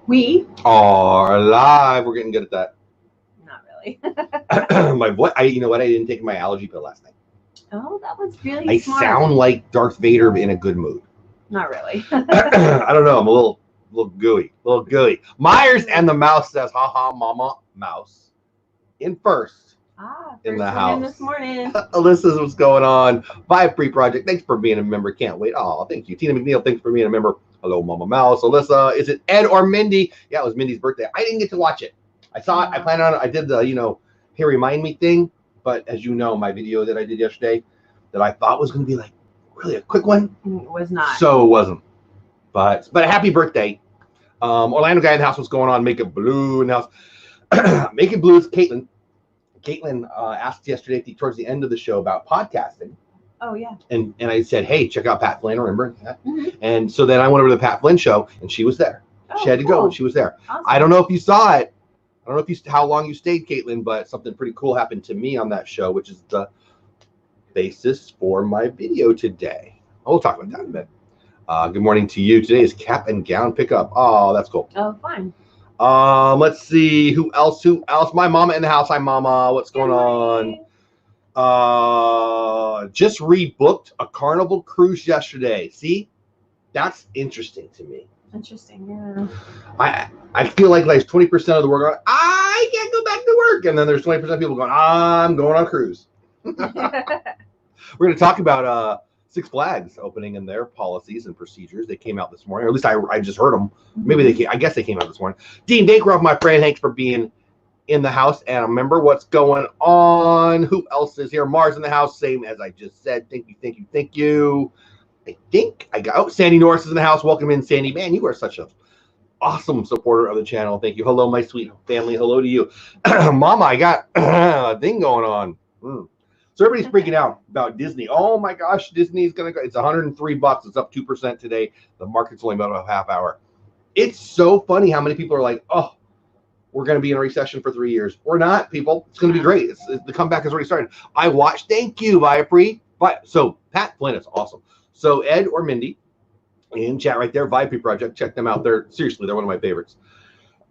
We are live. We're getting good at that. Not really. My voice. You know what? I didn't take my allergy pill last night. Oh, that was really smart. I sound like Darth Vader in a good mood. Not really. I don't know. I'm a little gooey. Myers and the mouse says, "Ha ha, mama mouse." In first. In the house. This morning. Alyssa's what's going on. Vibe Free Project. Thanks for being a member. Can't wait. Oh, thank you. Tina McNeil. Thanks for being a member. Hello, Mama Mouse. Alyssa, is it Ed or Mindy? Yeah, it was Mindy's birthday. I didn't get to watch it. I saw it. I planned on it. I did the, hey, remind me thing. But as you know, my video that I did yesterday that I thought was going to be like really a quick one. It was not. So it wasn't. But a happy birthday. Orlando guy in the house, what's going on? Make it blue in the house. Make it blue is Caitlin. Caitlin asked yesterday towards the end of the show about podcasting. Oh, yeah. And I said, hey, check out Pat Flynn, remember that? Mm-hmm. And so then I went over to the Pat Flynn show, and she was there. Oh, she had to go, and she was there. Awesome. I don't know if you saw it. I don't know if how long you stayed, Caitlin, but something pretty cool happened to me on that show, which is the basis for my video today. We'll talk about that in a bit. Good morning to you. Today is cap and gown pickup. Oh, that's cool. Oh, fine. Let's see. Who else? My mama in the house. Hi, mama. What's going on? Just rebooked a Carnival cruise yesterday. See, that's interesting to me. Interesting, yeah. I feel like 20% of the world going, I can't go back to work, and then there's 20% of people going, I'm going on a cruise. We're going to talk about Six Flags opening and their policies and procedures. They came out this morning, or at least I just heard them. Maybe I guess they came out this morning. Dean Dakeroff, my friend, thanks for being in the house and a member. What's going on? Who else is here? Mars in the house, same as I just said. Thank you. I think I got Sandy Norris is in the house. Welcome in, Sandy. Man, you are such a awesome supporter of the channel. Thank you. Hello, my sweet family. Hello to you. Mama, I got a thing going on. So everybody's freaking out about Disney. Oh my gosh, Disney's gonna go. It's $103. It's up 2% today. The market's only about a half hour. It's so funny how many people are like, oh, we're going to be in a recession for 3 years. We're not, people. It's going to be great. The comeback has already started. I watched. Thank you, Viapre. So Pat Flynn is awesome. So Ed or Mindy in chat right there, Viapre Project. Check them out. They're one of my favorites.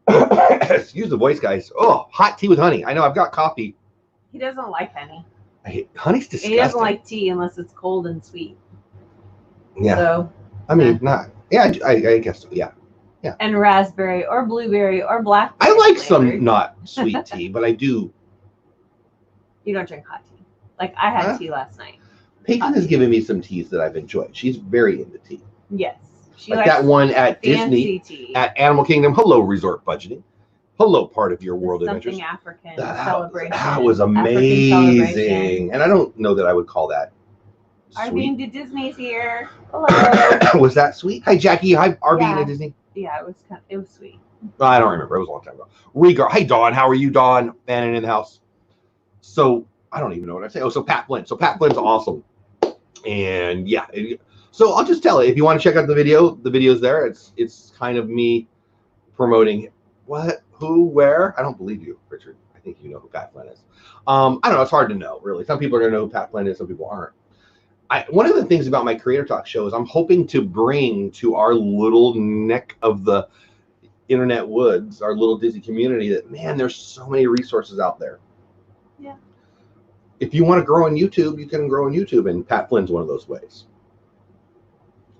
Excuse the voice, guys. Oh, hot tea with honey. I know. I've got coffee. He doesn't like honey. Honey's disgusting. He doesn't like tea unless it's cold and sweet. Yeah. So. I mean, not. Yeah, I guess so. Yeah. Yeah. And raspberry or blueberry or blackberry. I like some not sweet tea, but I do. You don't drink hot tea. Like I had tea last night. Peyton has given me some teas that I've enjoyed. She's very into tea. Yes. She like that one at Disney tea. At Animal Kingdom. Hello, resort budgeting. Hello, part of your world adventures. Something African celebration. That was amazing. And I don't know that I would call that sweet. Arvine to Disney's here. Hello. Was that sweet? Hi, Jackie. Hi, Arvine to Disney. Yeah, it was sweet. I don't remember. It was a long time ago. Regar. Hey, Dawn. How are you, Dawn? Bannon in the house. So I don't even know what I say. Oh, so Pat Flynn. So Pat Flynn's awesome. And yeah. So I'll just tell you, if you want to check out the video's there. It's kind of me promoting what, who, where. I don't believe you, Richard. I think you know who Pat Flynn is. I don't know. It's hard to know, really. Some people are going to know who Pat Flynn is. Some people aren't. One of the things about my Creator Talk show is I'm hoping to bring to our little neck of the internet woods, our little Disney community, that, man, there's so many resources out there. Yeah. If you want to grow on YouTube, you can grow on YouTube, and Pat Flynn's one of those ways.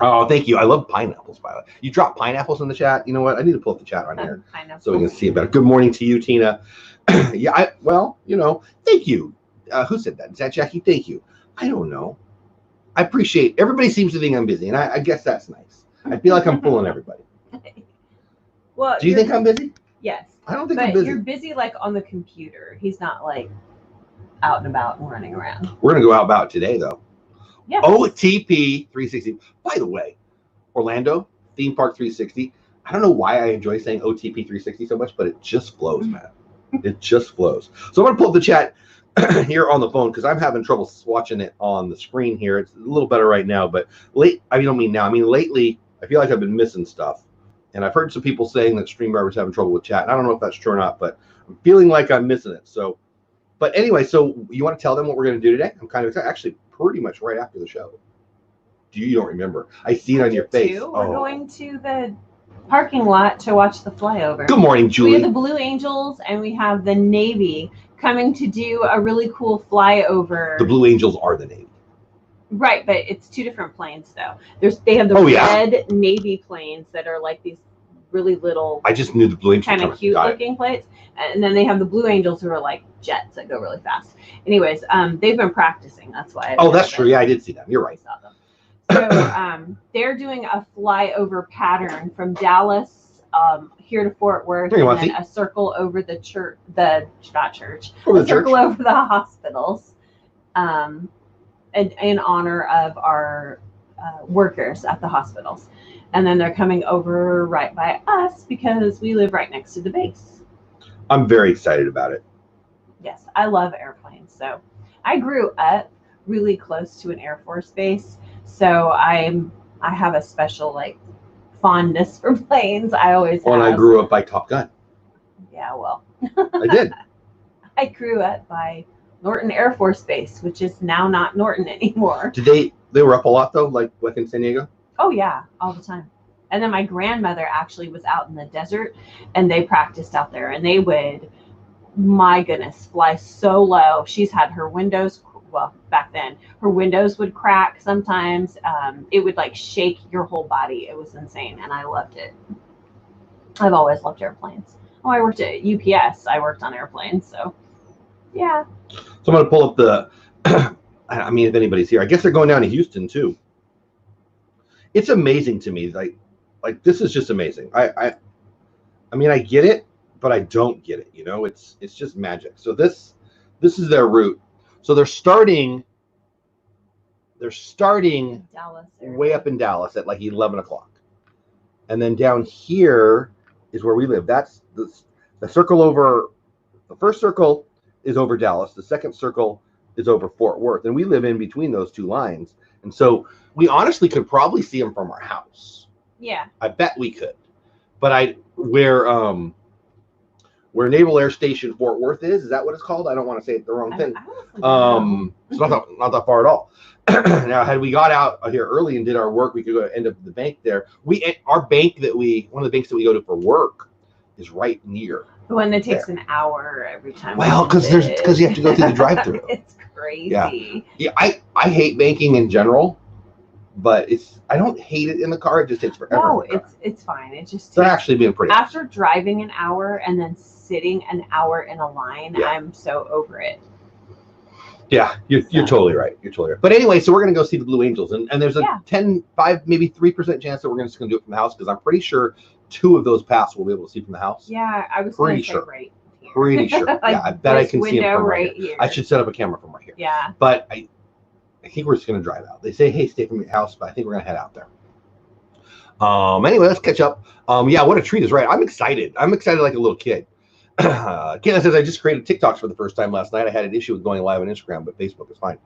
Oh, thank you. I love pineapples, by the way. You drop pineapples in the chat. You know what? I need to pull up the chat on here so we can see it better. Good morning to you, Tina. Yeah, thank you. Who said that? Is that Jackie? Thank you. I don't know. I appreciate everybody seems to think I'm busy, and I guess that's nice. I feel like I'm fooling everybody. Well, do you think I'm busy? Yes. I don't think I'm busy. You're busy like on the computer. He's not like out and about and running around. We're gonna go out about today though. Yeah. OTP 360. By the way, Orlando Theme Park 360. I don't know why I enjoy saying OTP 360 so much, but it just flows, man. It just flows. So I'm gonna pull up the chat here on the phone because I'm having trouble watching it on the screen here. It's a little better right now, but lately I feel like I've been missing stuff, and I've heard some people saying that StreamYard was having trouble with chat. I don't know if that's true or not, but I'm feeling like I'm missing it. So, but anyway, so you want to tell them what we're going to do today? I'm kind of excited. Actually, pretty much right after the show. You don't remember? I see it on your face. We're going to the parking lot to watch the flyover. Good morning, We Julie. have the Blue Angels and we have the Navy coming to do a really cool flyover. The Blue Angels are the Navy. Right, but it's two different planes though. They have the red Navy planes that are like these really little. I just knew the Blue Angels kind of cute looking planes, and then they have the Blue Angels who are like jets that go really fast. Anyways, they've been practicing. That's why. That's true. Yeah, I did see them. You're right. Saw them. So they're doing a flyover pattern from Dallas here to Fort Worth, and then a circle over the church, circle over the hospitals, in honor of our workers at the hospitals. And then they're coming over right by us because we live right next to the base. I'm very excited about it. Yes, I love airplanes. So I grew up really close to an Air Force base. So I have a special like fondness for planes. I always have. Well, I grew up by Top Gun. Yeah, well. I did. I grew up by Norton Air Force Base, which is now not Norton anymore. Did they were up a lot though, like in San Diego? Oh yeah, all the time. And then my grandmother actually was out in the desert and they practiced out there, and they would, my goodness, fly so low. She's had her windows, well, back then, her windows would crack sometimes. It would like shake your whole body. It was insane. And I loved it. I've always loved airplanes. Oh, I worked at UPS. I worked on airplanes. So yeah. So I'm going to pull up the, I mean, if anybody's here, I guess they're going down to Houston too. It's amazing to me. Like this is just amazing. I mean, I get it, but I don't get it. You know, it's just magic. So this is their route. So they're starting Dallas way up in Dallas at like 11 o'clock. And then down here is where we live. That's the circle over, the first circle is over Dallas. The second circle is over Fort Worth. And we live in between those two lines. And so we honestly could probably see them from our house. Yeah. I bet we could. But where Naval Air Station Fort Worth is that what it's called? I don't want to say it the wrong thing. It's not that far at all. Now, had we got out here early and did our work, we could go end up at the bank there. One of the banks that we go to for work is right near. The one that takes an hour every time. Well, because you have to go through the drive-through. It's crazy. Yeah. I hate banking in general, but I don't hate it in the car. It just takes forever. No, it's fine. It just they're actually being pretty. After driving an hour and then sitting an hour in a line, I'm so over it. Yeah, you're totally right. You're totally right. But anyway, so we're gonna go see the Blue Angels, and there's a 5, maybe 3% chance that we're just gonna do it from the house, because I'm pretty sure 2 of those paths we'll be able to see from the house. Yeah, I was pretty sure. Right here. Pretty sure. Like yeah, I bet I can see them from right here. I should set up a camera from right here. Yeah. But I think we're just gonna drive out. They say, hey, stay from your house, but I think we're gonna head out there. Anyway, let's catch up. Yeah, what a treat is right. I'm excited. I'm excited like a little kid. Caitlin says, I just created TikToks for the first time last night. I had an issue with going live on Instagram, but Facebook is fine.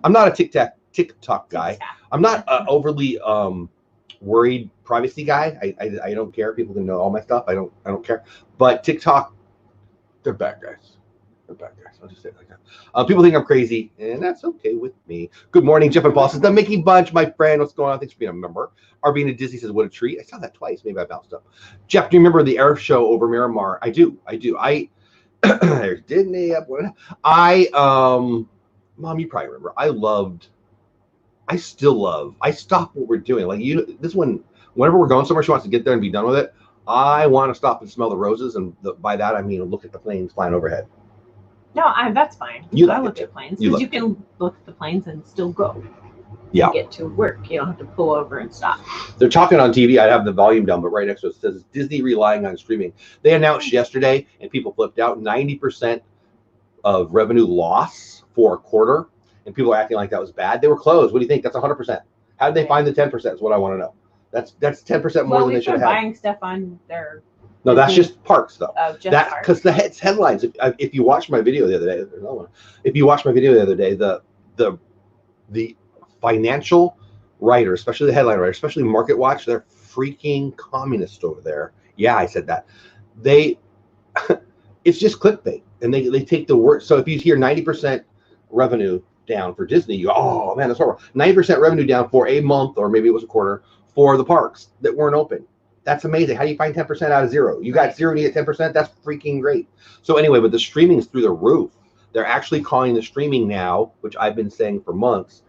I'm not a TikTok guy. I'm not overly worried privacy guy. I don't care. People can know all my stuff. I don't care. But TikTok, they're bad guys. They're bad guys. I'll just say it like that. People think I'm crazy, and that's okay with me. Good morning, Jeff and Paul says, the Mickey Bunch, my friend. What's going on? Thanks for being a member. Arvina Disney says, what a treat. I saw that twice. Maybe I bounced up. Jeff, do you remember the air show over Miramar? I do. There's Disney up. Mom, you probably remember. I still love. I stop what we're doing. Like this one, whenever we're going somewhere, she wants to get there and be done with it. I want to stop and smell the roses, and by that I mean look at the planes flying overhead. No, that's fine. I look at planes because you can look at the planes and still go. Yeah. Get to work. You don't have to pull over and stop. They're talking on TV. I have the volume down, but right next to it says Disney relying on streaming. They announced yesterday, and people flipped out, 90% of revenue loss for a quarter, and people are acting like that was bad. They were closed. What do you think? That's 100%. How did they find the 10%? Is what I want to know. That's 10% more than they should have had. Buying stuff on their. No, that's just parks, though. Oh, just parks. Because the headlines. If you watched my video the other day, there's another one. If you watched my video the other day, the financial writer, especially the headline writer, especially Market Watch, they're freaking communist over there. Yeah, I said that. It's just clickbait, and they take the word. So if you hear 90% revenue down for Disney, you go, oh man, that's horrible. 90% revenue down for a month, or maybe it was a quarter, for the parks that weren't open. That's amazing. How do you find 10% out of zero? You got zero and you get 10%. That's freaking great. So anyway, but the streaming is through the roof. They're actually calling the streaming now, which I've been saying for months,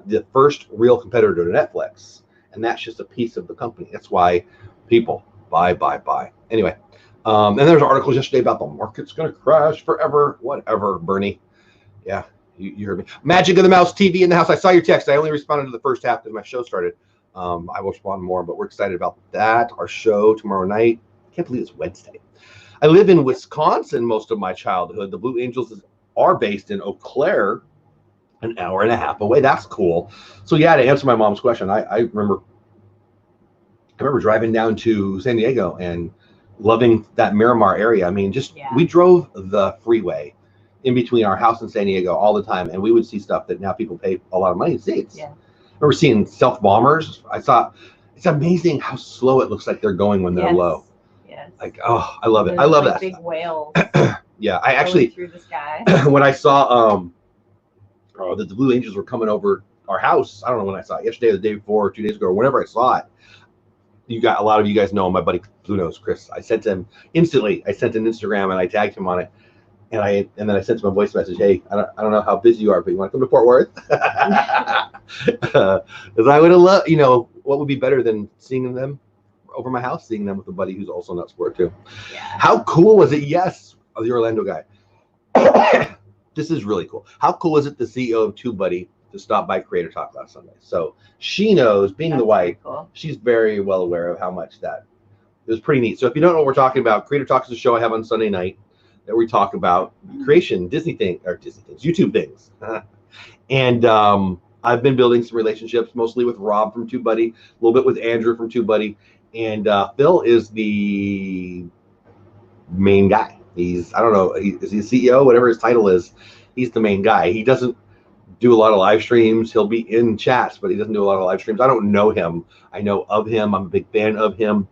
the first real competitor to Netflix. And that's just a piece of the company. That's why people buy. Anyway, and there's articles yesterday about the market's going to crash forever. Whatever, Bernie. Yeah, you heard me. Magic of the Mouse TV in the house. I saw your text. I only responded to the first half because my show started. I will respond more, but we're excited about that. Our show tomorrow night. I can't believe it's Wednesday. I live in Wisconsin most of my childhood. The Blue Angels are based in Eau Claire, an hour and a half away. That's cool. So yeah, to answer my mom's question, I remember driving down to San Diego and loving that Miramar area. I mean, we drove the freeway in between our house and San Diego all the time, and we would see stuff that now people pay a lot of money to see. I remember seeing stealth bombers. I thought it's amazing how slow it looks like they're going when they're low. Yes. Like, oh, I love it. I love that. Big whales. Yeah, I actually through the sky. When I saw that the Blue Angels were coming over our house, I don't know when I saw it, yesterday or the day before, 2 days ago, or whenever I saw it. A lot of you guys know my buddy Blue Nose Chris. I sent him instantly. I sent an Instagram and I tagged him on it. And then I sent him a voice message. Hey, I don't know how busy you are, but you want to come to Fort Worth? Because I would have loved, what would be better than seeing them over my house, seeing them with a buddy who's also not sport too. Yeah. How cool was it? Yes, the Orlando guy. This is really cool. How cool is it, the CEO of TubeBuddy, to stop by Creator Talk last Sunday? So she knows, being the wife, she's very well aware of how much that it was pretty neat. So if you don't know what we're talking about, Creator Talk is a show I have on Sunday night that we talk about creation, YouTube things. And I've been building some relationships, mostly with Rob from TubeBuddy, a little bit with Andrew from TubeBuddy. And Phil is the main guy. He's, I don't know, is he a CEO, whatever his title is. He's the main guy. He doesn't do a lot of live streams. He'll be in chats, but he doesn't do a lot of live streams. I don't know him. I know of him. I'm a big fan of him.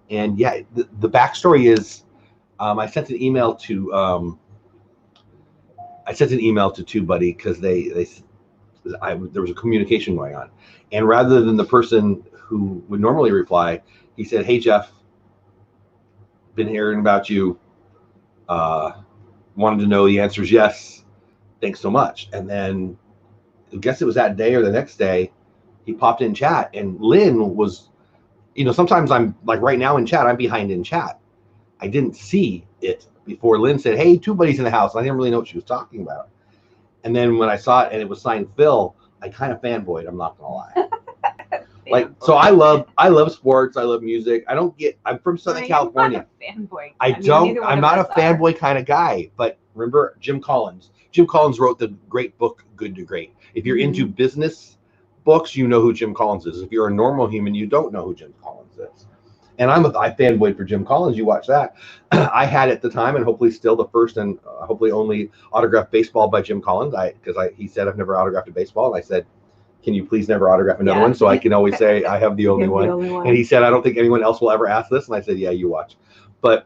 And yeah, the backstory is, I sent an email to TubeBuddy because there was a communication going on, and rather than the person who would normally reply, he said, "Hey Jeff, been hearing about you. Wanted to know the answer is yes. Thanks so much." And then I guess it was that day or the next day, he popped in chat, and Lynn was, sometimes I'm like right now in chat, I'm behind in chat. I didn't see it before Lynn said, "Hey, TubeBuddy's in the house." I didn't really know what she was talking about. And then when I saw it and it was signed Phil, I kind of fanboyed. I'm not gonna lie. So I love sports. I love music. I'm from Southern California. Fanboy. I'm not a fanboy kind of guy. But remember Jim Collins? Jim Collins wrote the great book, Good to Great. If you're into business books, you know who Jim Collins is. If you're a normal human, you don't know who Jim Collins is. And I fanboyed for Jim Collins. You watch that. I had at the time, and hopefully still, the first and hopefully only autographed baseball by Jim Collins. Because he said I've never autographed a baseball, and I said, "Can you please never autograph another one?" So I can always say I have the only one. And he said, "I don't think anyone else will ever ask this." And I said, "Yeah, you watch." But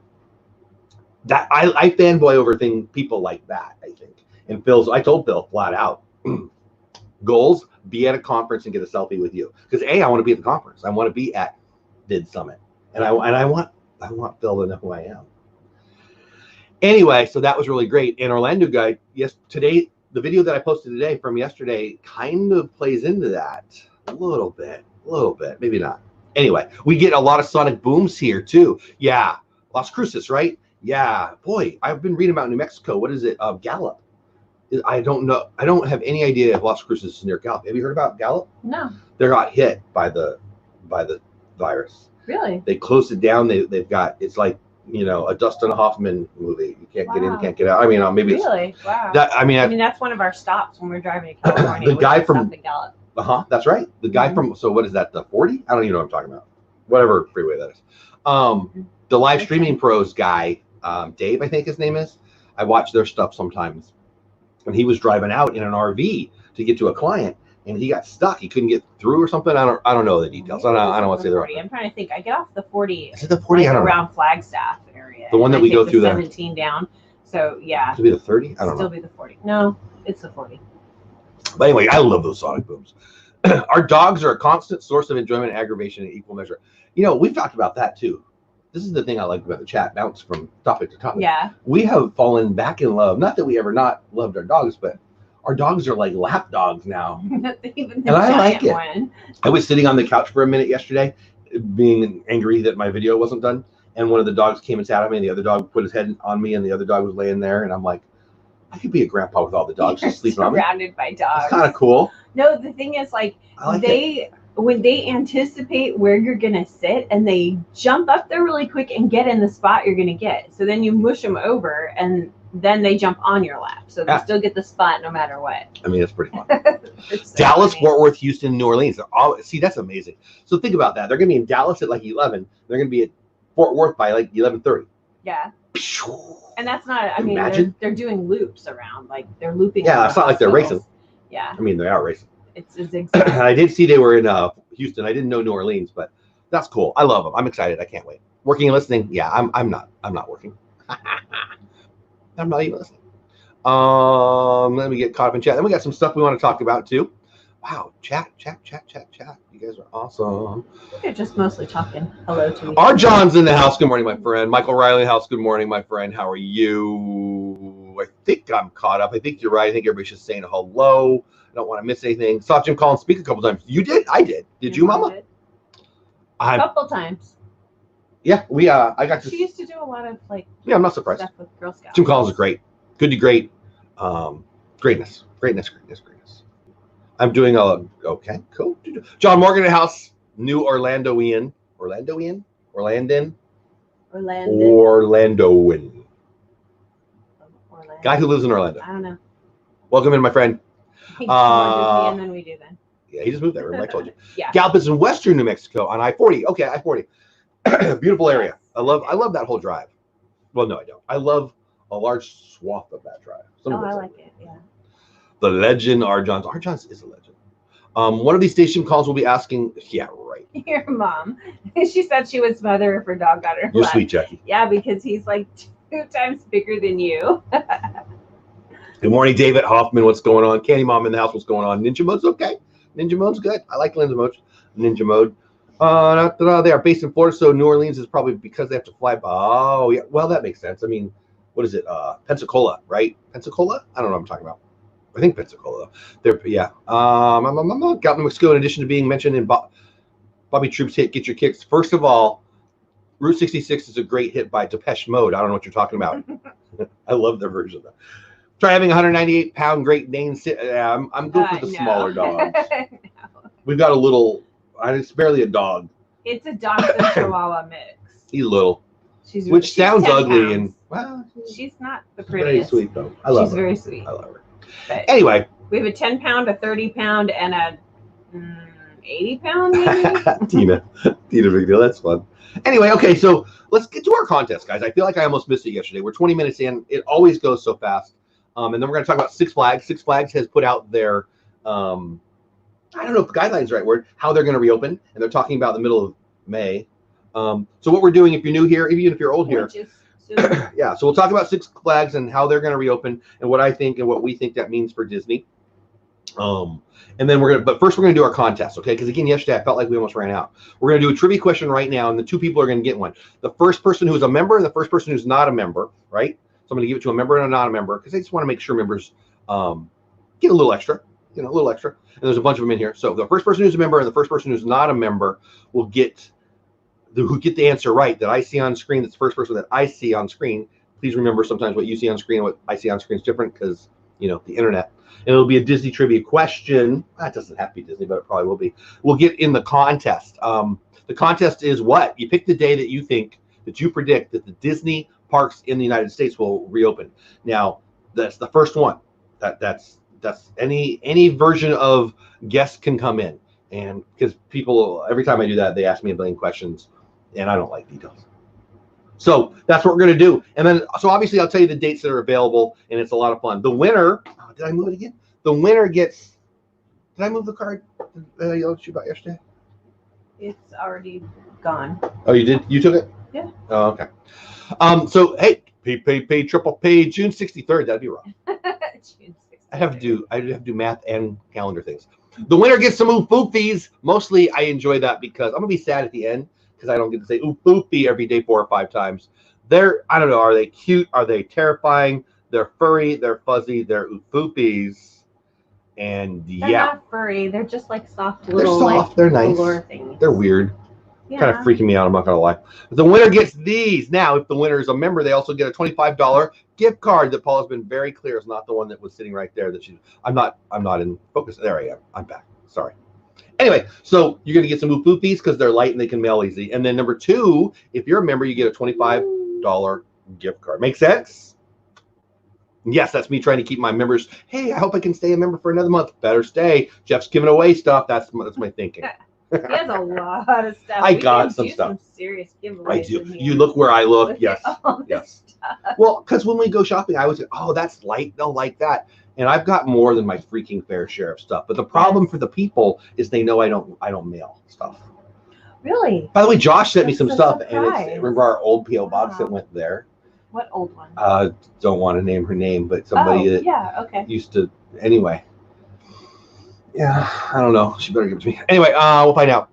that I fanboy over people like that. I think. And I told Phil flat out, goals: be at a conference and get a selfie with you. Because I want to be at the conference. I want to be at Vid Summit. And I want Phil to know who I am. Anyway, so that was really great. And Orlando guy, yes, today, the video that I posted today from yesterday kind of plays into that a little bit, maybe not. Anyway, we get a lot of sonic booms here too. Yeah, Las Cruces, right? Yeah, boy, I've been reading about New Mexico. What is it? Gallup. I don't know. I don't have any idea if Las Cruces is near Gallup. Have you heard about Gallup? No. They got hit by the virus. Really? They closed it down. They've got, it's like, a Dustin Hoffman movie. You can't get in, can't get out. I mean, maybe really? It's wow. I mean, that's one of our stops when we're driving to California. The guy from Gallup. That's right. The guy from, so what is that? The 40? I don't even know what I'm talking about. Whatever freeway that is. The live streaming pros guy, Dave, I think his name is. I watch their stuff sometimes. And he was driving out in an RV to get to a client. And he got stuck. He couldn't get through or something. I don't know the details. I don't want to say the 40. I'm trying to think. I get off the 40. Is it the 40? Like around Flagstaff area. The one that we go through there. 17 down. So yeah. It'll be the 30. I don't know. Still be the 40. No, it's the 40. But anyway, I love those sonic booms. Our dogs are a constant source of enjoyment and aggravation in equal measure. You know, we've talked about that too. This is the thing I like about the chat, bounce from topic to topic. Yeah. We have fallen back in love. Not that we ever not loved our dogs, but our dogs are like lap dogs now. Even And I like it. One. I was sitting on the couch for a minute yesterday, being angry that my video wasn't done. And one of the dogs came and sat on me, and the other dog put his head on me, and the other dog was laying there. And I'm like, I could be a grandpa with all the dogs just sleeping on me. Surrounded by dogs. It's kind of cool. No, the thing is, like when they anticipate where you're gonna sit, and they jump up there really quick and get in the spot you're gonna get. So then you mush them over, and then they jump on your lap. So they still get the spot no matter what. I mean, it's pretty fun. It's so Dallas, funny. Fort Worth, Houston, New Orleans. See, that's amazing. So think about that. They're gonna be in Dallas at like 11. They're gonna be at Fort Worth by like 11:30. Yeah. And that's not. I mean, they're doing loops around. Like they're looping. Yeah, it's not like they're racing. Yeah. I mean, they are racing. It's zigzag. I did see they were in Houston. I didn't know New Orleans, but that's cool. I love them. I'm excited. I can't wait. Working and listening. Yeah, I'm not working. I'm not even listening. Let me get caught up in chat. Then we got some stuff we want to talk about too. Wow, chat. You guys are awesome. You're just mostly talking hello to me. Our John's in the house. Good morning, my friend. Michael Riley in the house. Good morning, my friend. How are you? I think I'm caught up. I think you're right. I think everybody's just saying hello. I don't want to miss anything. Saw Jim Collins speak a couple times. You did? I did. Did you, Mama? A couple times. Yeah, I got to. She used to do a lot of like. Yeah, I'm not surprised. Stuff with Girl Scouts. Jim Collins is great. Good to great. Greatness. I'm doing okay, cool. John Morgan in the house. New Orlandoan. Guy who lives in Orlando. I don't know. Welcome in, my friend. And then we do then. Yeah, he just moved there. Remember I told you. Yeah. Gallup is in western New Mexico on I-40. Okay, I-40. Beautiful area. I love that whole drive. Well, no, I don't. I love a large swath of that drive. I like it. Yeah. The legend, R. Johns. R. Johns is a legend. One of these station calls will be asking. Yeah, right. Your mom. She said she would smother if her dog got her. You're sweet, Jackie. Yeah, because he's like 2 times bigger than you. Good morning, David Hoffman. What's going on? Candy Mom in the house. What's going on? Ninja Mode's okay. Ninja Mode's good. I like Ninja Mode. They are based in Florida, so New Orleans is probably because they have to fly. Oh, yeah. Well, that makes sense. I mean, what is it? Pensacola, right? Pensacola? I don't know what I'm talking about. I think Pensacola. Yeah. Gallup, New Mexico, in addition to being mentioned in Bobby Troop's hit Get Your Kicks. First of all, Route 66 is a great hit by Depeche Mode. I don't know what you're talking about. I love their version of that. Try having a 198-pound Great Dane. I'm good for the smaller dogs. No. We've got a little. It's barely a dog. It's a dachshund Chihuahua mix. He's little. Which sounds ugly pounds. And well, she's not the prettiest. Very sweet though. I love her. She's very sweet. I love her. But anyway, we have a 10-pound, a 30-pound, and a 80-pound maybe. Tina, big deal. That's fun. Anyway, okay, so let's get to our contest, guys. I feel like I almost missed it yesterday. We're 20 minutes in. It always goes so fast. And then we're going to talk about Six Flags. Six Flags has put out their, I don't know if guidelines is the right word, how they're going to reopen. And they're talking about the middle of May. So what we're doing, if you're new here, even if you're old here, yeah. So we'll talk about Six Flags and how they're going to reopen and what I think and what we think that means for Disney. And then but first we're going to do our contest, okay? Because again, yesterday I felt like we almost ran out. We're going to do a trivia question right now, and the 2 people are going to get one. The first person who's a member and the first person who's not a member, right? So I'm going to give it to a member and a not a member because I just want to make sure members get a little extra, a little extra. And there's a bunch of them in here. So the first person who's a member and the first person who's not a member will get the answer right that I see on screen. That's the first person that I see on screen. Please remember sometimes what you see on screen and what I see on screen is different because, the internet. And it'll be a Disney trivia question. It doesn't have to be Disney, but it probably will be. We'll get in the contest. The contest is what? You pick the day that you predict that the Disney parks in the United States will reopen. Now, that's the first one. That's any version of guess can come in. And because people, every time I do that, they ask me a billion questions, and I don't like details. So that's what we're going to do. And then, so obviously I'll tell you the dates that are available, and it's a lot of fun. The winner, did I move it again? The winner gets, did I move the card that I yelled at you about yesterday? It's already gone. Oh, you did? You took it? Yeah. Oh, okay. So, hey, pay, triple pay, June 63rd. That'd be wrong. June 63rd. I have to do math and calendar things. The winner gets some oofoofies. Mostly, I enjoy that because I'm gonna be sad at the end because I don't get to say oofoofy every day 4 or 5 times. I don't know, are they cute? Are they terrifying? They're furry, they're fuzzy, they're oofoofies. And They're yeah. not furry. They're just like soft They're little soft, like they're nice. things. They're weird. Yeah. Kind of freaking me out, I'm not gonna lie. But the winner gets these. Now, if the winner is a member, they also get a $25 gift card that Paul has been very clear is not the one that was sitting right there. I'm not in focus. There I am. I'm back. Sorry. Anyway, so you're gonna get some oofoofies because they're light and they can mail easy. And then number 2, if you're a member, you get a $25 gift card. Make sense? Yes, that's me trying to keep my members. Hey, I hope I can stay a member for another month. Better stay. Jeff's giving away stuff. That's my thinking. He has a lot of stuff. I got some stuff. Some serious giveaways. I do. You look where I look. Yes. Yes. Well, because when we go shopping, I always say, oh, that's light. They'll like that. And I've got more than my freaking fair share of stuff. But the problem for the people is they know I don't mail stuff. Really? By the way, Josh sent me some stuff, surprise. and remember our old PO box that went there. What old one? Don't want to name her name, but somebody that used to. Anyway. Yeah, I don't know. She better give it to me. Anyway, we'll find out.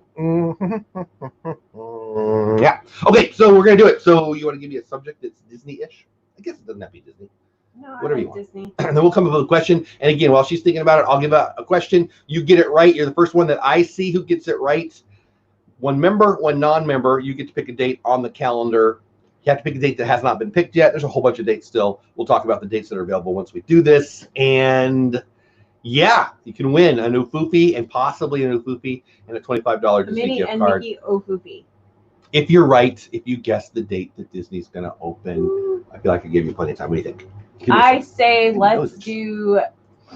Yeah. Okay, so we're gonna do it. So you want to give me a subject that's Disney-ish? I guess it doesn't have to be Disney. No, whatever I you like want. Disney. And then we'll come up with a question. And again, while she's thinking about it, I'll give out a question. You get it right. You're the first one that I see who gets it right. One member, one non-member. You get to pick a date on the calendar. You have to pick a date that has not been picked yet. There's a whole bunch of dates still. We'll talk about the dates that are available once we do this. And yeah, you can win a new Oofoofi and possibly a new Oofoofi and a $25 Disney gift card. Mickey Oofoofi. If you're right, if you guess the date that Disney's going to open, I feel like I gave you plenty of time. What do you think? I say let's do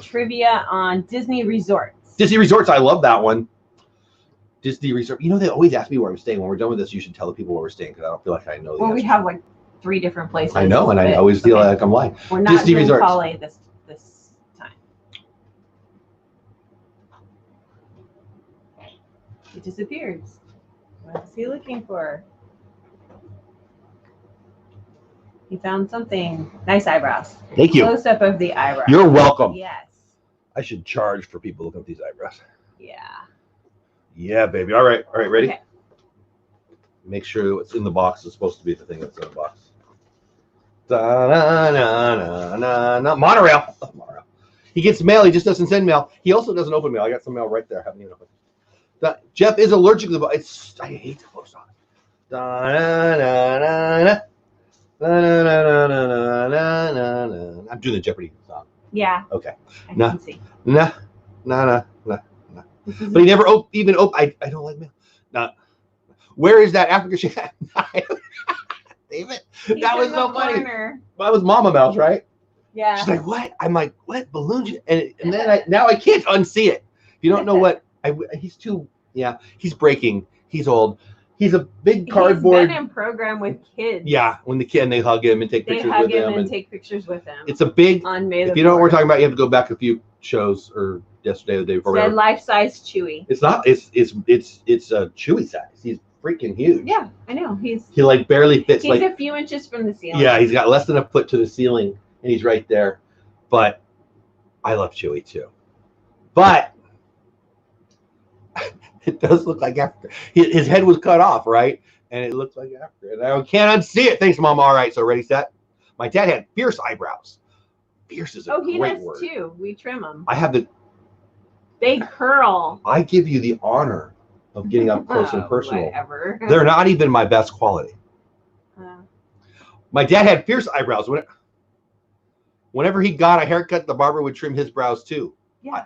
trivia on Disney resorts. Disney resorts, I love that one. Disney resort. You know, they always ask me where I'm staying. When we're done with this, you should tell the people where we're staying because I don't feel like I know. Well, we have like 3 different places. I know, and I always feel like I'm lying. We're not Disney doing resorts. Polly this time. It disappears. What is he looking for? He found something. Nice eyebrows. Thank you. Close up of the eyebrows. You're welcome. Yes. I should charge for people looking at these eyebrows. Yeah. Yeah, baby. All right. All right. Ready? Okay. Make sure what's in the box is supposed to be the thing that's in the box. Da-na-na-na-na-na. Monorail. Oh, monorail. He gets mail. He just doesn't send mail. He also doesn't open mail. I got some mail right there. Haven't even opened. Jeff is allergic to the box. I hate the post office. Da-na-na-na-na. Da-na-na-na-na-na-na. I'm doing the Jeopardy song. Yeah. Okay. I can see. Nah. But he never even opened. I don't like mail. Nah. Where is that Africa shit? Damn it. That was so funny. That was Mama Mouse, right? Yeah. She's like, what? I'm like, what? Balloons? And then now I can't unsee it. If you don't know what, he's too, yeah, he's breaking. He's old. He's a big cardboard. He's been in program with kids. Yeah, when the kid, and they hug him and take pictures with him. And take picures with him. It's a big, on May if you know what we're talking about, you have to go back a few shows or yesterday or the day before. Said life-size Chewy. It's not, it's a Chewy size. He's freaking huge. Yeah, I know. He like barely fits. He's like a few inches from the ceiling. Yeah, he's got less than a foot to the ceiling, and he's right there. But I love Chewy too. But it does look like Africa. His head was cut off, right? And it looks like Africa. And I can't unsee it. Thanks, Mama. All right, so ready, set. My dad had fierce eyebrows. Fierce is a great word. He does too. We trim them. I have the. They curl. I give you the honor of getting up close and personal. Whatever. They're not even my best quality. My dad had fierce eyebrows. Whenever he got a haircut, the barber would trim his brows too. Yeah.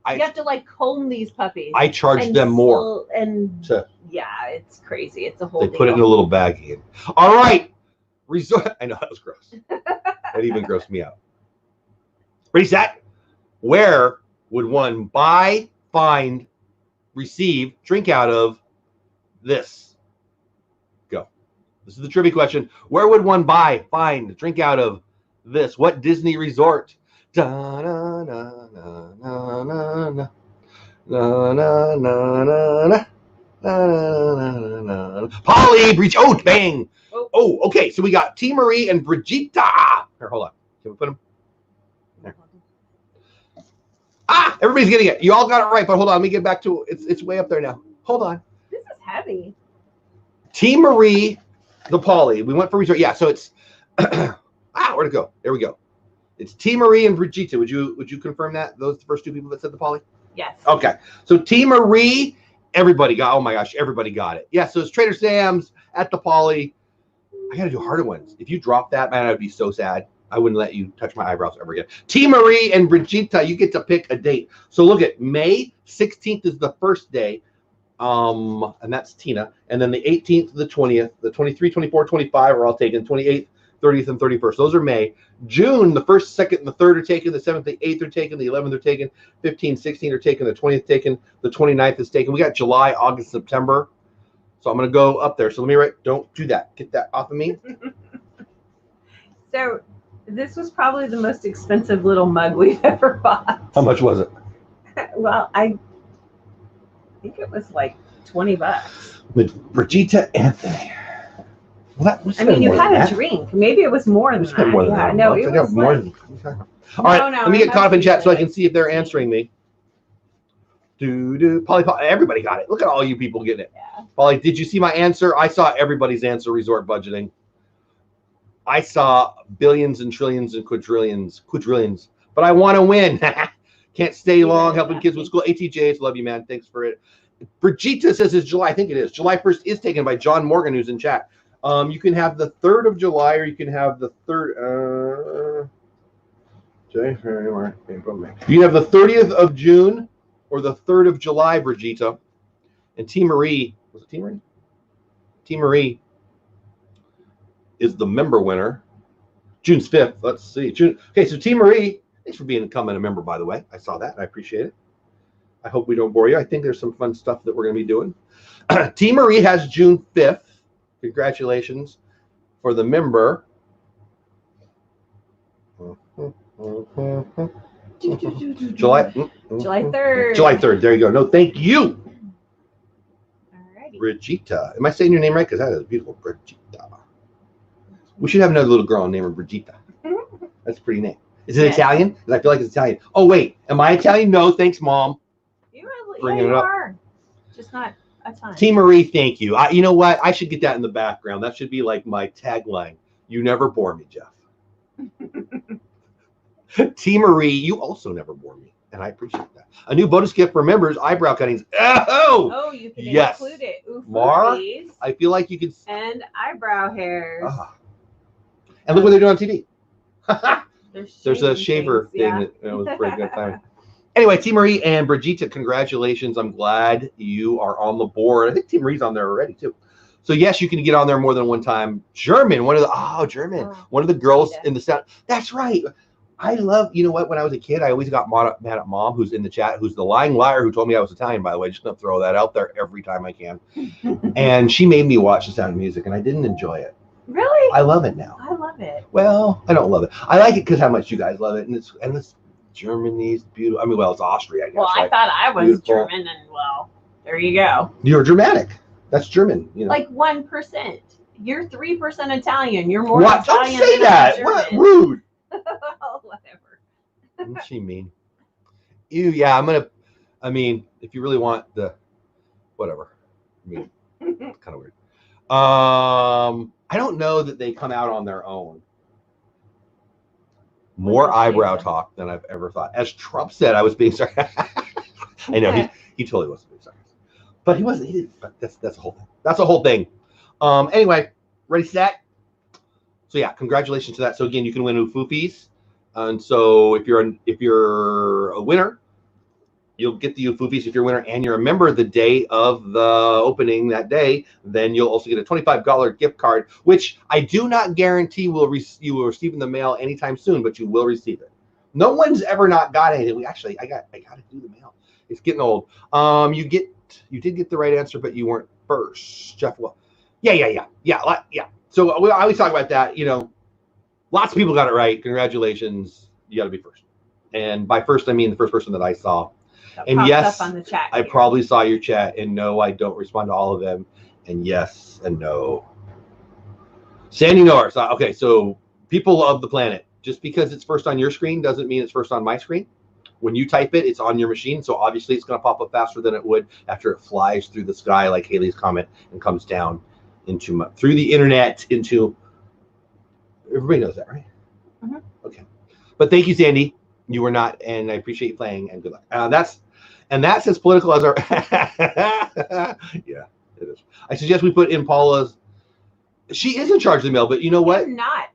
You have to like comb these puppies. I charge them more. Yeah, it's crazy. It's a whole They put it in a little baggie. All right. Resort. I know that was gross. That even grossed me out. Ready, set. Where would one buy, find, receive, drink out of this? Go. This is the trivia question. Where would one buy, find, drink out of this? What Disney resort? Da, na, na, na, na, na, na. Na, na, na, na, na. Polly, breach. Oh, bang. Oh, okay. So we got T. Marie and Brigitta. Here, hold on. Can we put them? There. Ah, everybody's getting it. You all got it right, but hold on. Let me get back to it. It's way up there now. Hold on. This is heavy. Team Marie, the Polly. We went for resort. Yeah, so it's where'd it go? There we go. It's Team Marie and Brigitte. Would you confirm that? Those are the first two people that said the Polly? Yes. Okay. So Team Marie, everybody got. Oh my gosh, everybody got it. Yeah. So it's Trader Sam's at the Polly. I gotta do harder ones. If you drop that, man, I'd be so sad. I wouldn't let you touch my eyebrows ever again. Team Marie and Brigitte, you get to pick a date. So look at May 16th is the first day. And that's Tina. And then the 18th to the 20th, the 23, 24, 25 are all taken. 28th, 30th, and 31st. Those are May. June, the 1st, 2nd, and the 3rd are taken. The 7th, the 8th are taken. The 11th are taken. 15, 16 are taken. The 20th taken. The 29th is taken. We got July, August, September. So I'm going to go up there. So let me write, don't do that. Get that off of me. So this was probably the most expensive little mug we've ever bought. How much was it? Well, I think it was like $20. With Brigitte Anthony. Well, I mean, you had a drink. Maybe it was more than that. More than Yeah, that. no, it was more like, than. All right, let me get caught up in chat so I can see if they're answering me. Polly, everybody got it. Look at all you people getting it. Yeah. Polly, did you see my answer? I saw everybody's answer. Resort budgeting. I saw billions and trillions and quadrillions. But I want to win. Can't stay long helping kids with school. ATJs, love you, man. Thanks for it. Brigitte says it's July. I think it is. July 1st is taken by John Morgan, who's in chat. You can have the 3rd of July, or you can have the 3rd. You can have the 30th of June or the 3rd of July, Brigitte. And Team Marie, was it Team Marie? Team Marie is the member winner. June's 5th. Let's see. June. Okay, so Team Marie, thanks for becoming a member, by the way. I saw that. I appreciate it. I hope we don't bore you. I think there's some fun stuff that we're going to be doing. Team Marie has June 5th. Congratulations for the member. July 3rd. July 3rd. There you go. No, thank you. Alrighty. Brigitte. Am I saying your name right? Because that is beautiful. Brigitte. We should have another little girl named her Brigitte. That's a pretty name. Is it Italian? Because I feel like it's Italian. Oh, wait. Am I Italian? No, thanks, Mom. You are. Just not a ton. Team Marie, thank you. You know what? I should get that in the background. That should be like my tagline. You never bore me, Jeff. Team Marie, you also never bore me, and I appreciate that. A new bonus gift for members: eyebrow cuttings. Oh, you can include it. Mar, I feel like you could. And eyebrow hairs. And look what they're doing on TV. There's a shaver thing that was pretty good time. Anyway, Team Marie and Brigitte, congratulations. I'm glad you are on the board. I think Team Marie's on there already, too. So, yes, you can get on there more than one time. German, one of the girls in the set. That's right. I love, you know what, when I was a kid, I always got mad at Mom, who's in the chat, who's the lying liar who told me I was Italian, by the way. Just going to throw that out there every time I can. And she made me watch The Sound of Music, and I didn't enjoy it. Really? I love it now. I love it. Well, I don't love it. I like it because how much you guys love it, and it's Germany's beautiful. I mean, well, it's Austria, I guess. Well, I thought I was beautiful. German, and well, there you go. You're Germanic. That's German. You know. Like 1%. You're 3% Italian. You're more what? Italian. Don't say that. What? Rude. Whatever. What's she mean? Yeah, I mean, if you really want the, whatever. I mean, it's kind of weird. I don't know that they come out on their own. More eyebrow talk than I've ever thought. As Trump said, I was being sarcastic. I know he totally wasn't being sarcastic, but he wasn't. He didn't. But that's a whole thing. That's a whole thing. Anyway, ready, set. So yeah, congratulations to that. So again, you can win Ufufis, and so if you're a winner, you'll get the Ufufis. If you're a winner and you're a member the day of the opening that day, then you'll also get a $25 gift card, which I do not guarantee you will receive in the mail anytime soon, but you will receive it. No one's ever not got anything. I got to do the mail. It's getting old. You did get the right answer, but you weren't first, Jeff. Well, yeah. So I always talk about that. You know, lots of people got it right. Congratulations. You got to be first. And by first, I mean the first person that I saw. And yes, on the chat I probably saw your chat, and no, I don't respond to all of them. And yes, and no. Sandy Norris. Okay, so people of the planet, just because it's first on your screen doesn't mean it's first on my screen. when you type it, it's on your machine. So obviously it's going to pop up faster than it would after it flies through the sky like Haley's comment and comes down into through the internet into. Everybody knows that, right? Mm-hmm. Okay. But thank you, Sandy. You were not, and I appreciate you playing, and good luck. That's as political as our. Yeah, it is. I suggest we put in Paula's. She is in charge of the mail, but you know what? I'm not.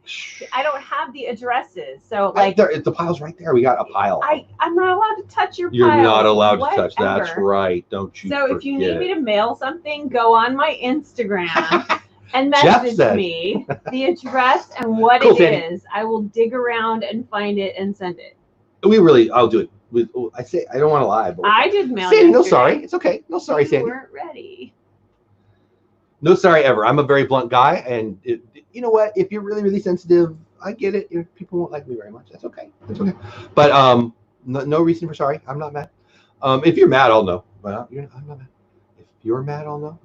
I don't have the addresses, so like the pile's right there. We got a pile. I'm not allowed to touch your pile. You're not allowed to touch. That's right. Don't you? So if you need me to mail something, go on my Instagram. And message me the address and what it is. I will dig around and find it and send it. I'll do it. I say I don't want to lie, but I did mail. Sandy, no sorry. It's okay. No sorry, Sandy. You weren't ready. No sorry ever. I'm a very blunt guy, and you know what? If you're really, really sensitive, I get it. If people won't like me very much, that's okay. That's okay. But no reason for sorry. I'm not mad. If you're mad, I'll know. But I'm not mad. If you're mad, I'll know.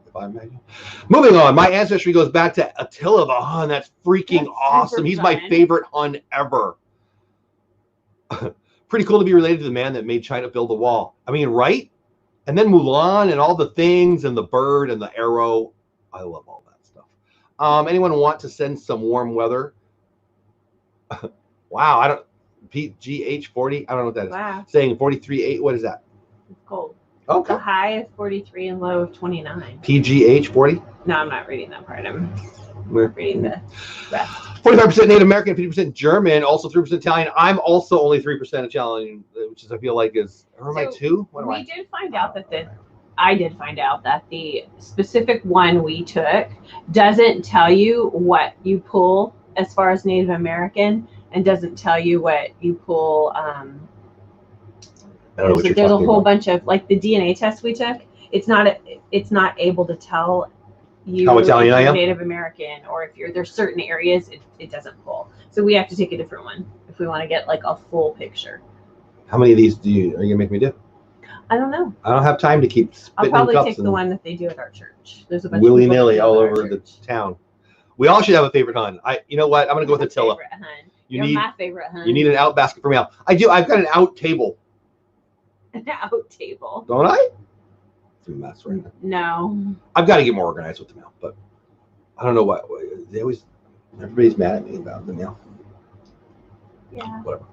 Moving on, my ancestry goes back to Attila the Hun. That's freaking awesome. He's my favorite Hun ever. Pretty cool to be related to the man that made China build the wall. I mean, right? And then Mulan and all the things and the bird and the arrow. I love all that stuff. Anyone want to send some warm weather? Wow, I don't. PGH 40. I don't know what that is. Wow. Saying 43.8. What is that? It's cold. Okay. The high is 43 and low of 29. PGH 40? No, I'm not reading that part. I'm reading the rest. 45% Native American, 50% German, also 3% Italian. I'm also only 3% Italian, which is I feel like is. Or am I 2? I did find out that the specific one we took doesn't tell you what you pull as far as Native American, and doesn't tell you what you pull. There's a whole bunch of like the DNA test we took. It's not able to tell you how Italian I am, Native American, or if there's certain areas it doesn't pull. So we have to take a different one if we want to get like a full picture. How many of these are you gonna make me do? I don't know. I don't have time to keep spitting I'll probably cups take the one that they do at our church. There's a bunch willy nilly all over the town. We all should have a favorite Hun. You know what? I'm gonna go with Attila. You're my favorite Hun. You need an out basket for mail. I do. I've got an out table. An out table. Don't I? It's a mess right now. No. I've got to get more organized with the mail, but I don't know what everybody's mad at me about the mail. Yeah. Whatever.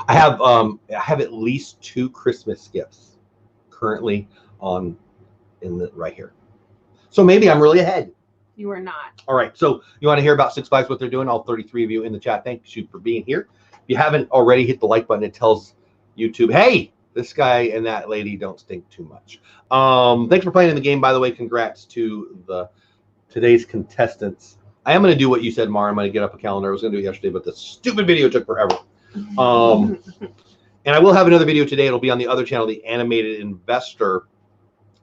I have at least 2 Christmas gifts currently right here. So maybe I'm really ahead. You are not. All right. So you want to hear about Six Flags, what they're doing? All 33 of you in the chat. Thank you for being here. If you haven't already, hit the like button. It tells YouTube, hey, this guy and that lady don't stink too much. Thanks for playing in the game, by the way. Congrats to today's contestants. I am going to do what you said, Mara. I'm going to get up a calendar. I was going to do it yesterday, but the stupid video took forever. And I will have another video today. It'll be on the other channel, the Animated Investor.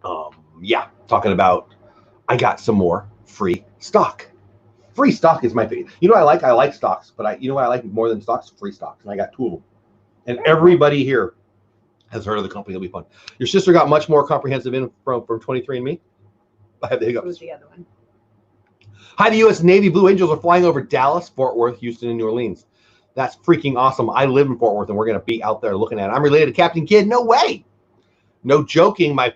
Talking about I got some more free stock. Free stock is my favorite. You know what I like? I like stocks, but you know what I like more than stocks? Free stocks. And I got 2 of them. And everybody here has heard of the company. It'll be fun. Your sister got much more comprehensive info from 23andMe. I have the hiccups. What was the other one? Hi, the U.S. Navy Blue Angels are flying over Dallas, Fort Worth, Houston, and New Orleans. That's freaking awesome. I live in Fort Worth, and we're going to be out there looking at it. I'm related to Captain Kidd. No way. No joking. My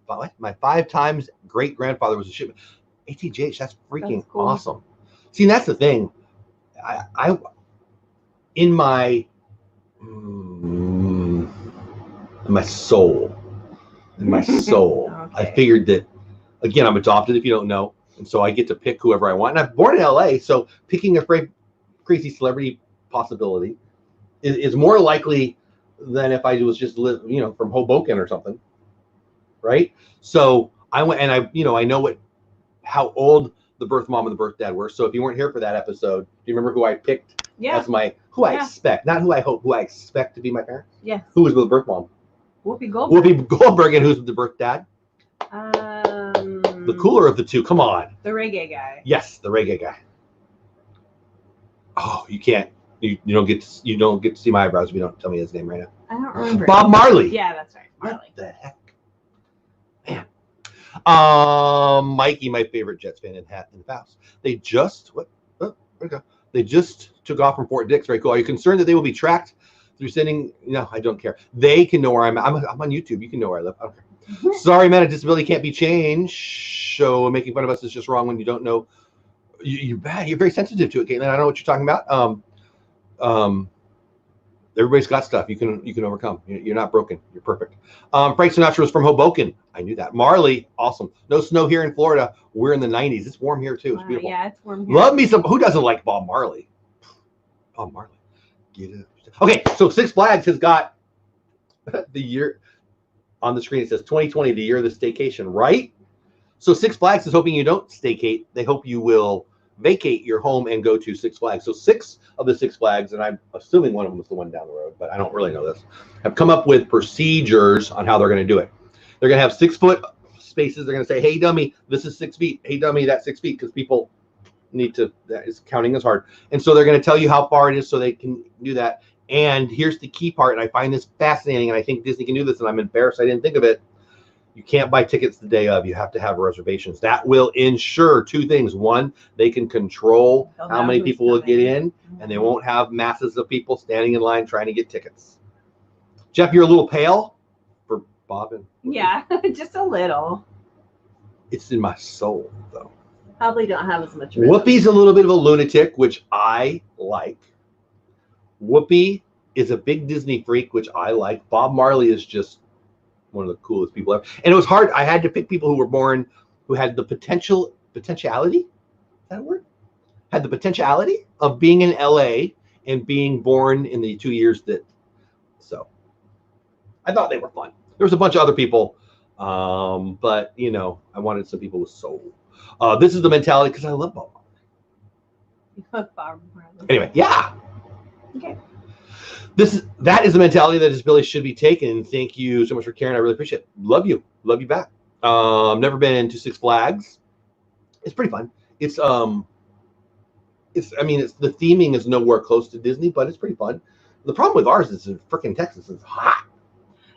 5 times great-grandfather was a shipman. ATJH, that's freaking cool. Awesome. See, that's the thing. I in my soul, okay. I figured that, again, I'm adopted if you don't know, and so I get to pick whoever I want. And I'm born in LA, so picking a crazy celebrity possibility is more likely than if I was just from Hoboken or something, right? So I went and I know how old the birth mom and the birth dad were. So if you weren't here for that episode, do you remember who I picked as I expect, not who I hope, who I expect to be my parents? Yeah. Who was the birth mom? Whoopi Goldberg. Whoopi Goldberg, and who's the birth dad? The cooler of the two. Come on. The reggae guy. Yes, the reggae guy. Oh, you can't. You don't get to see my eyebrows if you don't tell me his name right now. I don't remember. Bob Marley. Yeah, that's right. Marley. What the heck? Man. Mikey, my favorite Jets fan in the house. They just They just took off from Fort Dix. Very cool. Are you concerned that they will be tracked You're sending, no, I don't care. They can know where I'm at. I'm on YouTube. You can know where I live. I don't care. Sorry, man, a disability can't be changed. So making fun of us is just wrong when you don't know. You're bad. You're very sensitive to it, Caitlin. I don't know what you're talking about. Everybody's got stuff you can overcome. You're not broken. You're perfect. Frank Sinatra was from Hoboken. I knew that. Marley, awesome. No snow here in Florida. We're in the 90s. It's warm here too. It's beautiful. Yeah, it's warm here. Love me some. Who doesn't like Bob Marley? Bob Marley. Get it. Okay, so Six Flags has got the year on the screen. It says 2020, the year of the staycation, right? So Six Flags is hoping you don't staycate. They hope you will vacate your home and go to Six Flags. So 6 of the Six Flags, and I'm assuming one of them is the one down the road, but I don't really know this, have come up with procedures on how they're going to do it. They're going to have 6-foot spaces. They're going to say, hey, dummy, this is 6 feet. Hey, dummy, that's 6 feet, because people need to, that is counting is hard. And so they're going to tell you how far it is so they can do that. And here's the key part, and I find this fascinating, and I think Disney can do this, and I'm embarrassed I didn't think of it. You can't buy tickets the day of. You have to have reservations. That will ensure 2 things. 1, they can control how many people will get in, and they won't have masses of people standing in line trying to get tickets. Jeff, you're a little pale for Bob and Whoopi. Yeah, just a little. It's in my soul, though. Probably don't have as much rhythm. Whoopi's a little bit of a lunatic, which I like. Whoopi is a big Disney freak, which I like. Bob Marley is just one of the coolest people ever. And it was hard. I had to pick people who were born, who had the potentiality, is that a word? Had the potentiality of being in LA and being born in the 2 years that, so I thought they were fun. There was a bunch of other people, but you know, I wanted some people with soul. This is the mentality, because I love Bob Marley. You love Bob Marley. Anyway, yeah. Okay. That is the mentality that disability should be taken. Thank you so much for caring. I really appreciate it. Love you back. Never been to Six Flags. It's pretty fun. It's the theming is nowhere close to Disney, but it's pretty fun. The problem with ours is in freaking Texas. It's hot.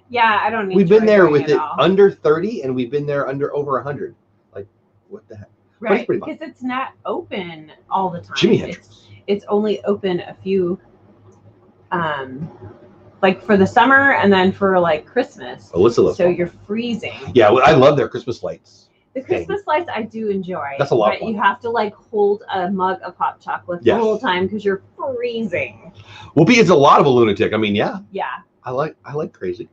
Yeah, I don't need. We've been there with it under 30, and we've been there under over 100. Like, what the heck? Right, because it's not open all the time. Jimi Hendrix. It's only open a few. Like for the summer and then for like Christmas. So you're freezing. Yeah, well, I love their Christmas lights. The Christmas lights I do enjoy. That's a lot of fun. You have to like hold a mug of hot chocolate the whole time because you're freezing. Whoopi is a lot of a lunatic. I mean, yeah. Yeah. I like crazy.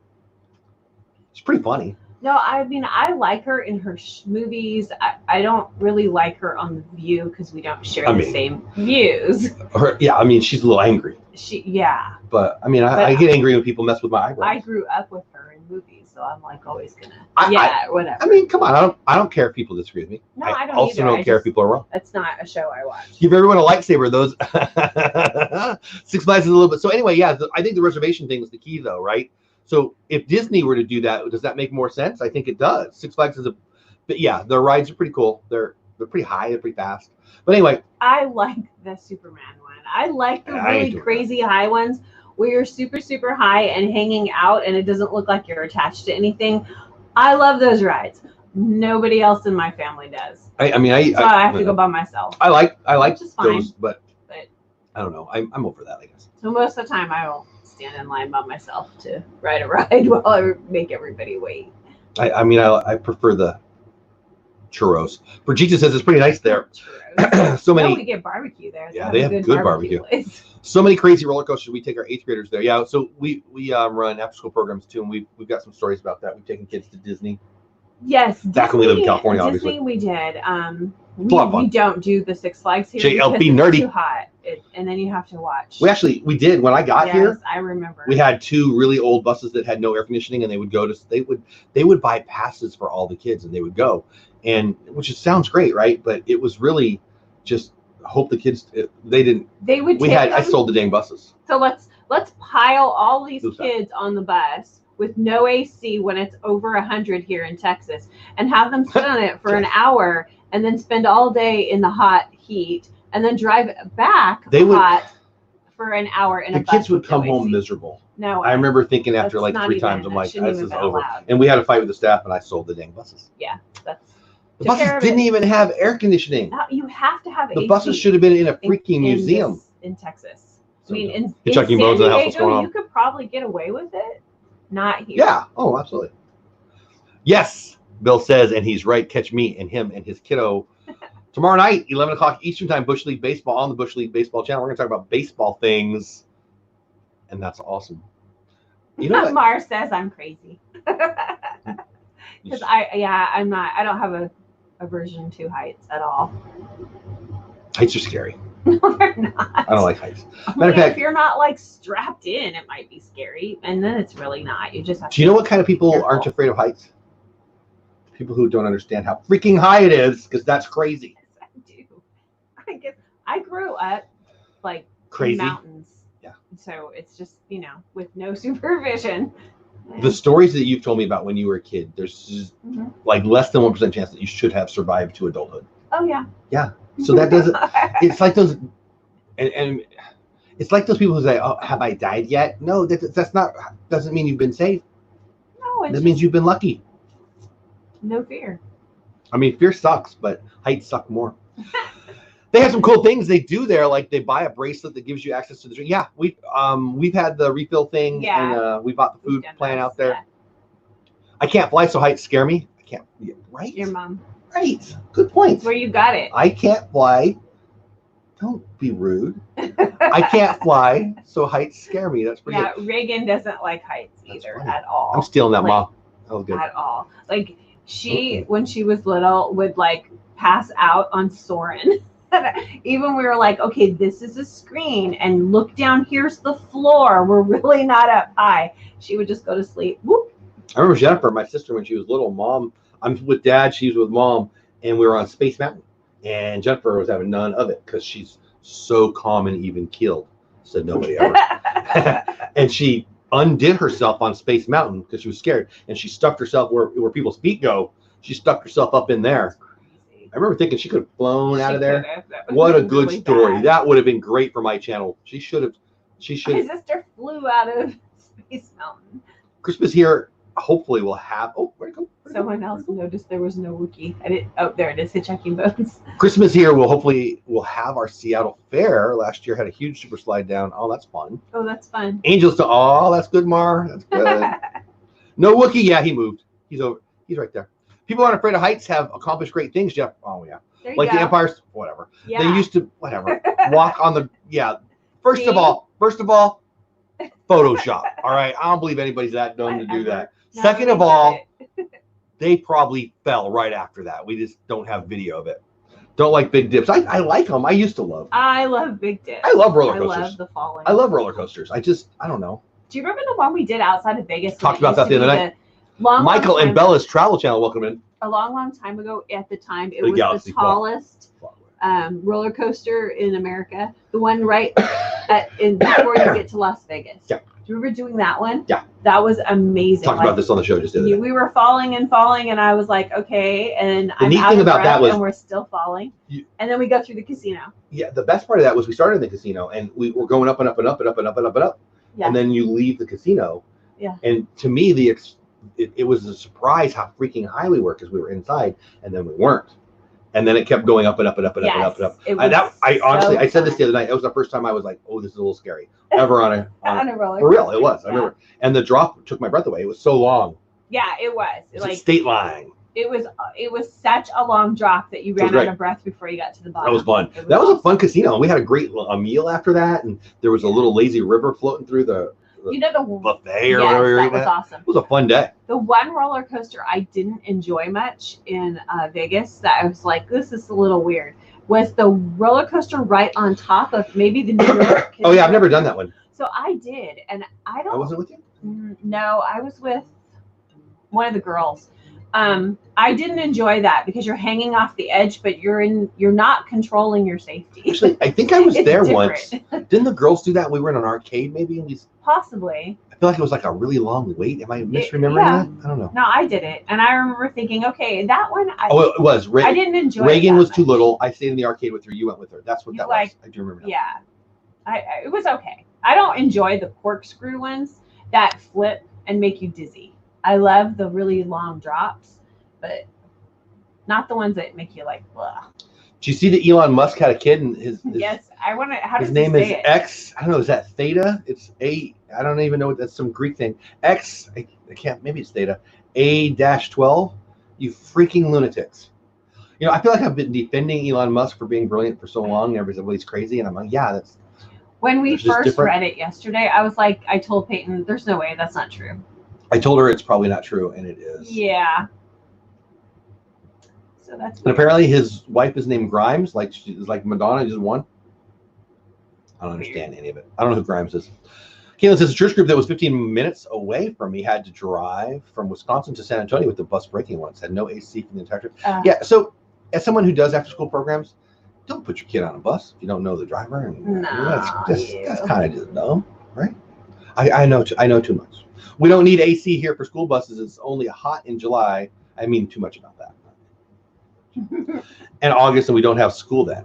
It's pretty funny. No, I mean, I like her in her movies. I don't really like her on The View because we don't share the same views. I mean, she's a little angry. Yeah. But, I mean, I get angry when people mess with my eyebrows. I grew up with her in movies, so I'm like always going to, whatever. I mean, come on. I don't care if people disagree with me. No, I don't also don't care if people are wrong. That's not a show I watch. Give everyone a lightsaber. Those Six Flags is a little bit. So anyway, yeah, I think the reservation thing is the key, though, right? So if Disney were to do that, does that make more sense? I think it does. Six Flags is but yeah, their rides are pretty cool. They're pretty high, they're pretty fast. But anyway, I like the Superman one. I like the really crazy high ones where you're super, super high and hanging out, and it doesn't look like you're attached to anything. I love those rides. Nobody else in my family does. I have to go by myself. I like those, but I don't know. I'm over that, I guess. So most of the time, I won't stand in line by myself to ride a ride while I make everybody wait. I prefer the churros. Brigitte says it's pretty nice there. So many. We get barbecue there. Yeah, they have good barbecue. So many crazy roller coasters. We take our 8th graders there. Yeah, so we run after school programs too, and we've got some stories about that. We've taken kids to Disney. Yes, back when we lived in California, obviously. We did. We don't do the Six Flags here JLP because nerdy. It's too hot, and then you have to watch. We did when I got here. I remember. We had 2 really old buses that had no air conditioning, and they would buy passes for all the kids, and they would go, and which sounds great, right? But it was really just hope the kids I sold the dang buses. So let's pile all these kids on the bus with no AC when it's over 100 here in Texas, and have them sit on it for an hour, and then spend all day in the hot heat, and then drive back for an hour in a bus. The kids would come home miserable. No, I remember thinking after like 3 times, I'm like, this is over. Allowed. And we had a fight with the staff, and I sold the dang buses. Yeah, the buses didn't even have air conditioning. No, you have to have the buses should have been in a freaking museum in Texas. I mean, in Hitchhiking San Bones in the house, what's going Diego, on? you could probably get away with it. Not here. Yeah. Oh, absolutely. Yes, Bill says, and he's right. Catch me and him and his kiddo tomorrow night, 11 o'clock Eastern Time, Bush League Baseball on the Bush League Baseball channel. We're going to talk about baseball things, and that's awesome. You know what? Mar says I'm crazy. Because I'm not. I don't have a aversion to heights at all. Heights are scary. No, they're not. I don't like heights. Matter of fact, if you're not like strapped in, it might be scary, and then it's really not. You just have. Do you know what kind of people aren't afraid of heights? People who don't understand how freaking high it is, because that's crazy. Yes, I do. I guess I grew up like Crazy. in mountains. Yeah. So it's just with no supervision. The stories that you've told me about when you were a kid, there's just like less than 1% chance that you should have survived to adulthood. Oh yeah. Yeah. So that doesn't. It's like those, and it's like those people who say, "Oh, have I died yet?" No, that's not. Doesn't mean you've been safe. No, that means you've been lucky. No fear. I mean, fear sucks, but heights suck more. They have some cool things they do there, like they buy a bracelet that gives you access to the drink. Yeah, we've had the refill thing, and we bought the food plan out there. Yeah. I can't fly, so heights scare me. I can't. Right? Your mom. Right. Good point. Where you got it. I can't fly. Don't be rude. I can't fly, so heights scare me. That's pretty good. Reagan doesn't like heights either at all. I'm stealing that, Mom. That was good. At all. Like she, when she was little, would like pass out on Soren. Even we were like, okay, this is a screen, and look down. Here's the floor. We're really not up high. She would just go to sleep. Whoop. I remember Jennifer, my sister, when she was little. Mom, I'm with Dad. She's with Mom, and we were on Space Mountain. And Jennifer was having none of it because she's so calm and even keeled. Said nobody ever. And she undid herself on Space Mountain because she was scared, and she stuck herself where people's feet go. She stuck herself up in there. I remember thinking she could have flown out of there. What a good story. Bad. That would have been great for my channel. She should have. My sister flew out of Space Mountain. Christmas here. Hopefully we'll have. Oh, where'd it go? Someone else noticed there was no Wookiee. There it is. Hitchhiking Bones. Christmas here. We'll have our Seattle Fair. Last year had a huge super slide down. Oh, that's fun. Oh, that's fun. Angels to. Oh, that's good, Mar. That's good. No Wookiee. Yeah, he moved. He's over. He's right there. People aren't afraid of heights have accomplished great things, Jeff. Oh yeah. Like the Empires. Whatever. Yeah. They used to walk on the. Yeah. First of all, Photoshop. All right. I don't believe anybody's that dumb to do that. Second of all, they probably fell right after that. We just don't have video of it. Don't like big dips. I like them. I used to love them. I love big dips. I love roller coasters. I love the falling. I love roller coasters. I don't know. Do you remember the one we did outside of Vegas? Talked about that the other night. Michael and Bella's Travel Channel, welcome in. A long time ago, at the time, it was the tallest roller coaster in America. The one right before you get to Las Vegas. Yeah. Do you remember doing that one? Yeah. That was amazing. Talked about this on the show just the other day. We were falling, and I was like, okay, and the neat thing about that was, and we're still falling. And then we go through the casino. Yeah, the best part of that was we started in the casino, and we were going up and up and up and up and up and up and up. Yeah. And then you leave the casino. Yeah. And to me, it was a surprise how freaking high we were because we were inside, and then we weren't. And then it kept going up and up and up and up and up and up. I said this the other night. It was the first time I was like, "Oh, this is a little scary." Ever on a roller coaster. For real, it was. I remember. And the drop took my breath away. It was so long. Yeah, it was. It was like state line. It was such a long drop that you ran out of breath before you got to the bottom. That was fun. That was a fun casino, and we had a great meal after that. And there was a little lazy river floating through the buffet or whatever. That was awesome. It was a fun day. The one roller coaster I didn't enjoy much in Vegas that I was like, this is a little weird, was the roller coaster right on top of maybe the New York. Oh yeah, I've never done that one. So I did, and I wasn't with you? No, I was with one of the girls. I didn't enjoy that because you're hanging off the edge, but you're not controlling your safety. Actually, I think I was there once. Didn't the girls do that? We were in an arcade, maybe. Possibly. I feel like it was like a really long wait. Am I misremembering that? I don't know. No, I did it, and I remember thinking, okay, that one. It was. I didn't enjoy. Reagan was too little. I stayed in the arcade with her. You went with her. That's what that was. I do remember that. Yeah, it was okay. I don't enjoy the corkscrew ones that flip and make you dizzy. I love the really long drops, but not the ones that make you like, blah. Did you see that Elon Musk had a kid and his yes, I want to. How does his name he is say it? X? I don't know. Is that Theta? It's A. I don't even know what that's some Greek thing. X. I can't. Maybe it's Theta. A-12. You freaking lunatics. You know, I feel like I've been defending Elon Musk for being brilliant for so long. And everybody's like, well, he's crazy, and I'm like, yeah, that's. When we first read it yesterday, I was like, I told Peyton, "There's no way that's not true." I told her it's probably not true, and it is. Yeah. So that's. And apparently, his wife is named Grimes, like she's like Madonna, just one. I don't understand any of it. I don't know who Grimes is. Caitlin says a church group that was 15 minutes away from me had to drive from Wisconsin to San Antonio with the bus breaking once. Had no AC for the entire trip. Yeah. So, as someone who does after-school programs, don't put your kid on a bus if you don't know the driver. And no, that's kind of just dumb, right? I know too much. We don't need AC here for school buses. It's only hot in July. I mean too much about that. And August, and we don't have school then.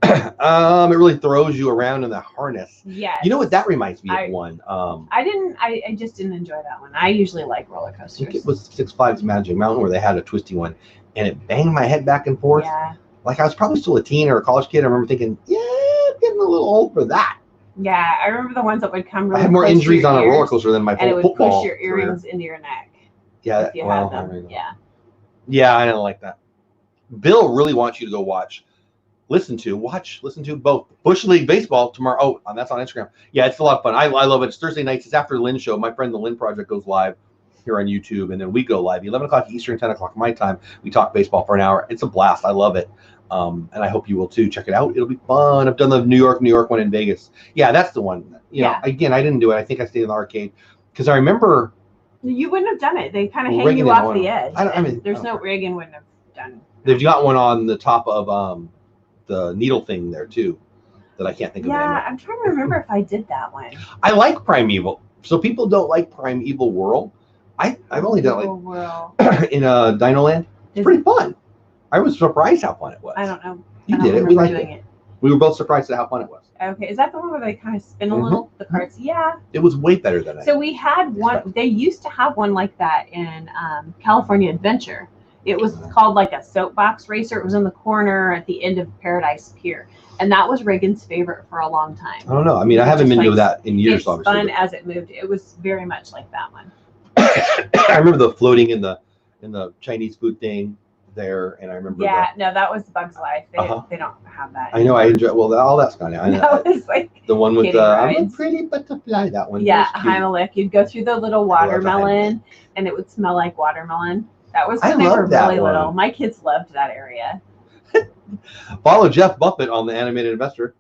It really throws you around in the harness. Yes. You know what? That reminds me of one. I just didn't enjoy that one. I usually like roller coasters. I think it was Six Flags Magic Mountain where they had a twisty one, and it banged my head back and forth. Yeah. Like I was probably still a teen or a college kid. I remember thinking, yeah, I'm getting a little old for that. Yeah, I remember the ones that would come really I had more close injuries to your on a roller ears, coaster than my and it would football push your earrings career. into your neck. Yeah, if you had them. Yeah, I didn't like that. Bill really wants you to go listen to both Bush League Baseball tomorrow. Oh, that's on Instagram. Yeah, it's a lot of fun. I love it. It's Thursday nights. It's after Lynn's show. My friend the Lynn Project goes live here on YouTube, and then we go live 11 o'clock Eastern, 10 o'clock my time. We talk baseball for an hour. It's a blast. I love it. And I hope you will too. Check it out. It'll be fun. I've done the New York one in Vegas. Yeah, that's the one. You know, again, I didn't do it. I think I stayed in the arcade because I remember. You wouldn't have done it. They kind of hang you off the edge. There's no Reagan wouldn't have done. They've got one on the top of the needle thing there too, that I can't think of. Yeah, I'm trying to remember if I did that one. I like Primeval. So people don't like Primeval World. I've only done it in Dino Land. It's pretty fun. I was surprised how fun it was. I don't know. You did it. We liked it. We were both surprised at how fun it was. Okay, is that the one where they kind of spin a little, the carts? Yeah. It was way better than So we had one, they used to have one like that in California Adventure. It was called like a soapbox racer. It was in the corner at the end of Paradise Pier. And that was Reagan's favorite for a long time. I don't know. I mean, I haven't been to that in years, it's obviously. Fun as it moved. It was very much like that one. I remember the floating in the Chinese food thing there, and I remember. Yeah, no, that was Bug's Life. They don't have that. I know. I enjoy. Well, all that's kind of. That was like the one with I'm a pretty butterfly. That one. Yeah, Heimlich. You'd go through the little watermelon, and it would smell like watermelon. That was when they were really little. My kids loved that area. Follow Jeff Buffett on the Animated Investor,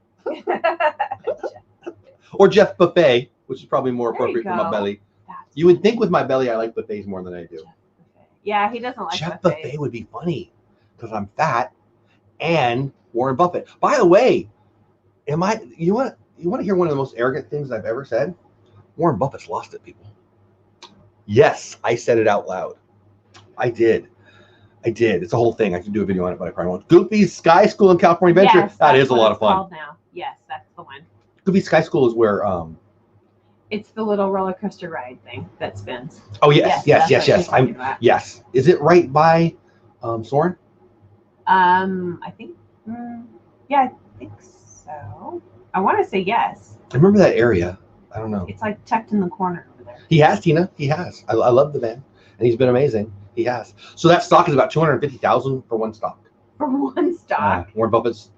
or Jeff Buffet, which is probably more appropriate for my belly. You would think with my belly I like buffets more than I do. Yeah, he doesn't like Jeff Buffet would be funny because I'm fat and Warren Buffett. By the way, you want to hear one of the most arrogant things I've ever said? Warren Buffett's lost it, people. Yes, I said it out loud. I did. It's a whole thing. I can do a video on it, but I probably won't. Goofy's Sky School in California Adventure. Yes, that is a lot of fun. Now. Yes, that's the one. Goofy's Sky School is where it's the little roller coaster ride thing that spins. Oh yes. Yes. Is it right by Soren? I think. Yeah, I think so. I want to say yes. I remember that area. I don't know. It's like tucked in the corner over there. He has, Tina. He has. I love the man, and he's been amazing. He has. So that stock is about $250,000 for one stock. For one stock. Warren Buffett's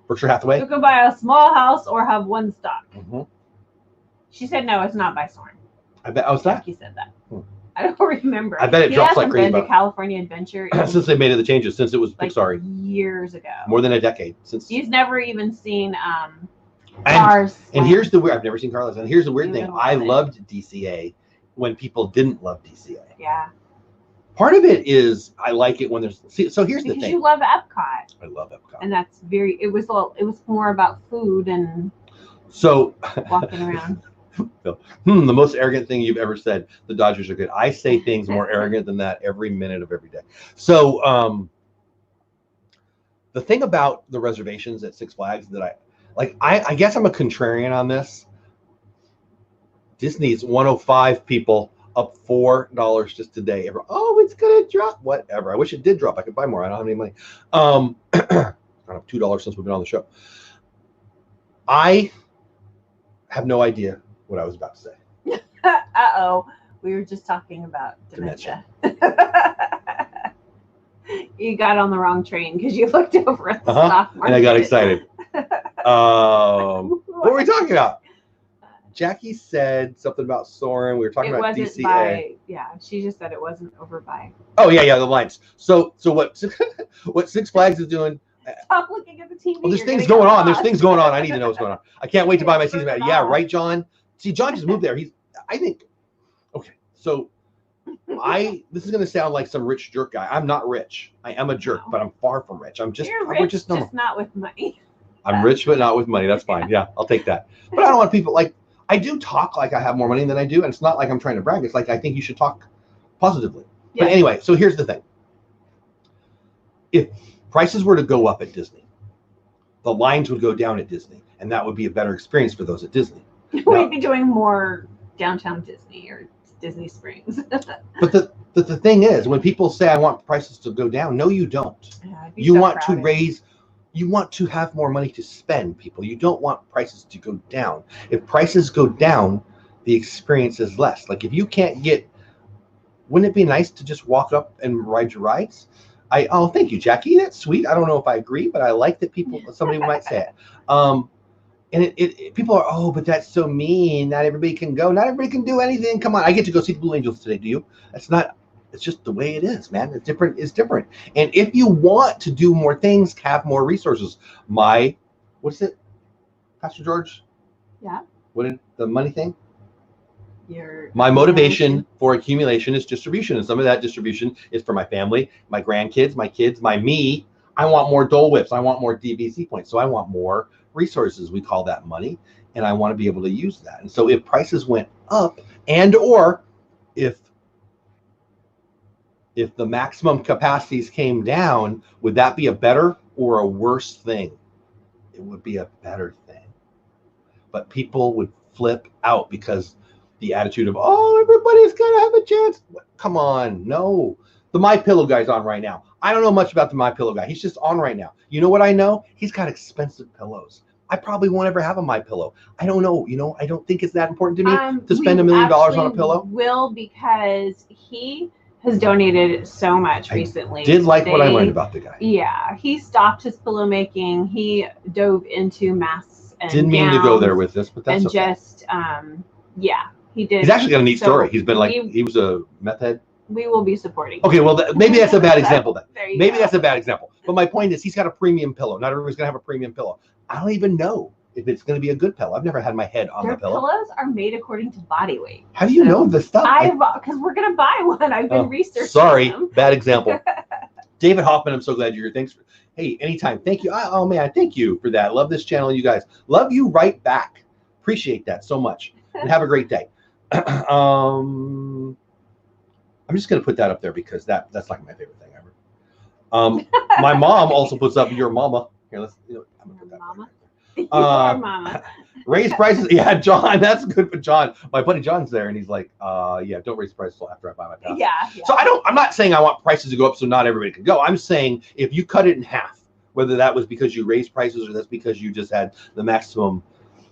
Berkshire Hathaway. You can buy a small house or have one stock. Mm-hmm. She said no, it's not by Soren. I bet. Oh, it's not? Jackie said that. I don't remember. I bet it drops like crazy. He hasn't been to California Adventure since they made the changes. Since it was like Pixar. Years ago. More than a decade since. He's never even seen Cars. And here's the weird. I've never seen Cars. And here's the weird thing. I loved DCA when people didn't love DCA. Yeah. Part of it is I like it when there's. So here's the thing. Because you love Epcot. I love Epcot. And that's it was more about food and. So. Walking around. The most arrogant thing you've ever said. The Dodgers are good. I say things more arrogant than that every minute of every day. So the thing about the reservations at Six Flags that I guess I'm a contrarian on this. Disney's 105 people. up $4 just today. Oh, it's gonna drop. Whatever. I wish it did drop. I could buy more. I don't have any money. I don't have $2 since we've been on the show. I have no idea what I was about to say. Uh-oh. We were just talking about dementia. You got on the wrong train because you looked over at the stock market. And I got excited. What were we talking about? Jackie said something about Soren. We were talking about DCA. She just said it wasn't over by. Oh yeah, the lines. So what? What Six Flags is doing? Stop looking at the TV. Well, there's things going on. There's things going on. I need to know what's going on. I can't wait to buy my season pass. Yeah, right, John. See, John just moved there. I think. Okay, so this is going to sound like some rich jerk guy. I'm not rich. I am a jerk, but I'm far from rich. I'm just. You're rich, just not with money. I'm rich, but not with money. That's fine. Yeah, I'll take that. But I don't want people like. I do talk like I have more money than I do, and it's not like I'm trying to brag. It's like I think you should talk positively. Yeah. But anyway, so here's the thing. If prices were to go up at Disney, the lines would go down at Disney, and that would be a better experience for those at Disney. We'd be doing more downtown Disney or Disney Springs. But the thing is, when people say I want prices to go down, no, you don't. Yeah, you want to raise. You want to have more money to spend, people. You don't want prices to go down. If prices go down, the experience is less. Like if you can't get, wouldn't it be nice to just walk up and ride your rides? Oh, thank you, Jackie. That's sweet. I don't know if I agree, but I like that somebody might say it. And people are, oh, but that's so mean. Not everybody can go. Not everybody can do anything. Come on, I get to go see the Blue Angels today. Do you? It's just the way it is, man. It's different. It's different. And if you want to do more things, have more resources. What's it, Pastor George? Yeah. What is the money thing? My motivation for accumulation is distribution. And some of that distribution is for my family, my grandkids, my kids, me. I want more Dole Whips. I want more DBC points. So I want more resources. We call that money. And I want to be able to use that. And so if prices went up or if the maximum capacities came down, would that be a better or a worse thing? It would be a better thing. But people would flip out because the attitude of, oh, everybody's going to have a chance. Come on. No. The MyPillow guy's on right now. I don't know much about the MyPillow guy. He's just on right now. You know what I know? He's got expensive pillows. I probably won't ever have a MyPillow. I don't know. I don't think it's that important to me to spend $1 million on a pillow. Will, because he has donated so much recently. I did like what I learned about the guy. Yeah, he stopped his pillow making. He dove into masks and didn't mean to go there with this, but that's okay. Just he did. He's actually got a neat story. He's been he was a meth head. We will be supporting. Okay, well maybe that's a bad example then. Maybe that's a bad example. But my point is, he's got a premium pillow. Not everybody's gonna have a premium pillow. I don't even know if it's going to be a good pillow. I've never had my head on the pillow. Pillows are made according to body weight. How do you know this stuff? Because we're going to buy one. I've been researching. Sorry, them. Bad example. David Hoffman, I'm so glad you're here. Hey, anytime. Thank you. Oh man, thank you for that. Love this channel, you guys. Love you right back. Appreciate that so much. And have a great day. I'm just going to put that up there because that's like my favorite thing ever. My mom also puts up your mama. Here, I'm going to put that mama. Mama. Raise prices. Yeah, John, that's good for John. My buddy John's there, and he's like, don't raise prices until after I buy my pass. Yeah. So I'm not saying I want prices to go up so not everybody can go. I'm saying if you cut it in half, whether that was because you raised prices or that's because you just had the maximum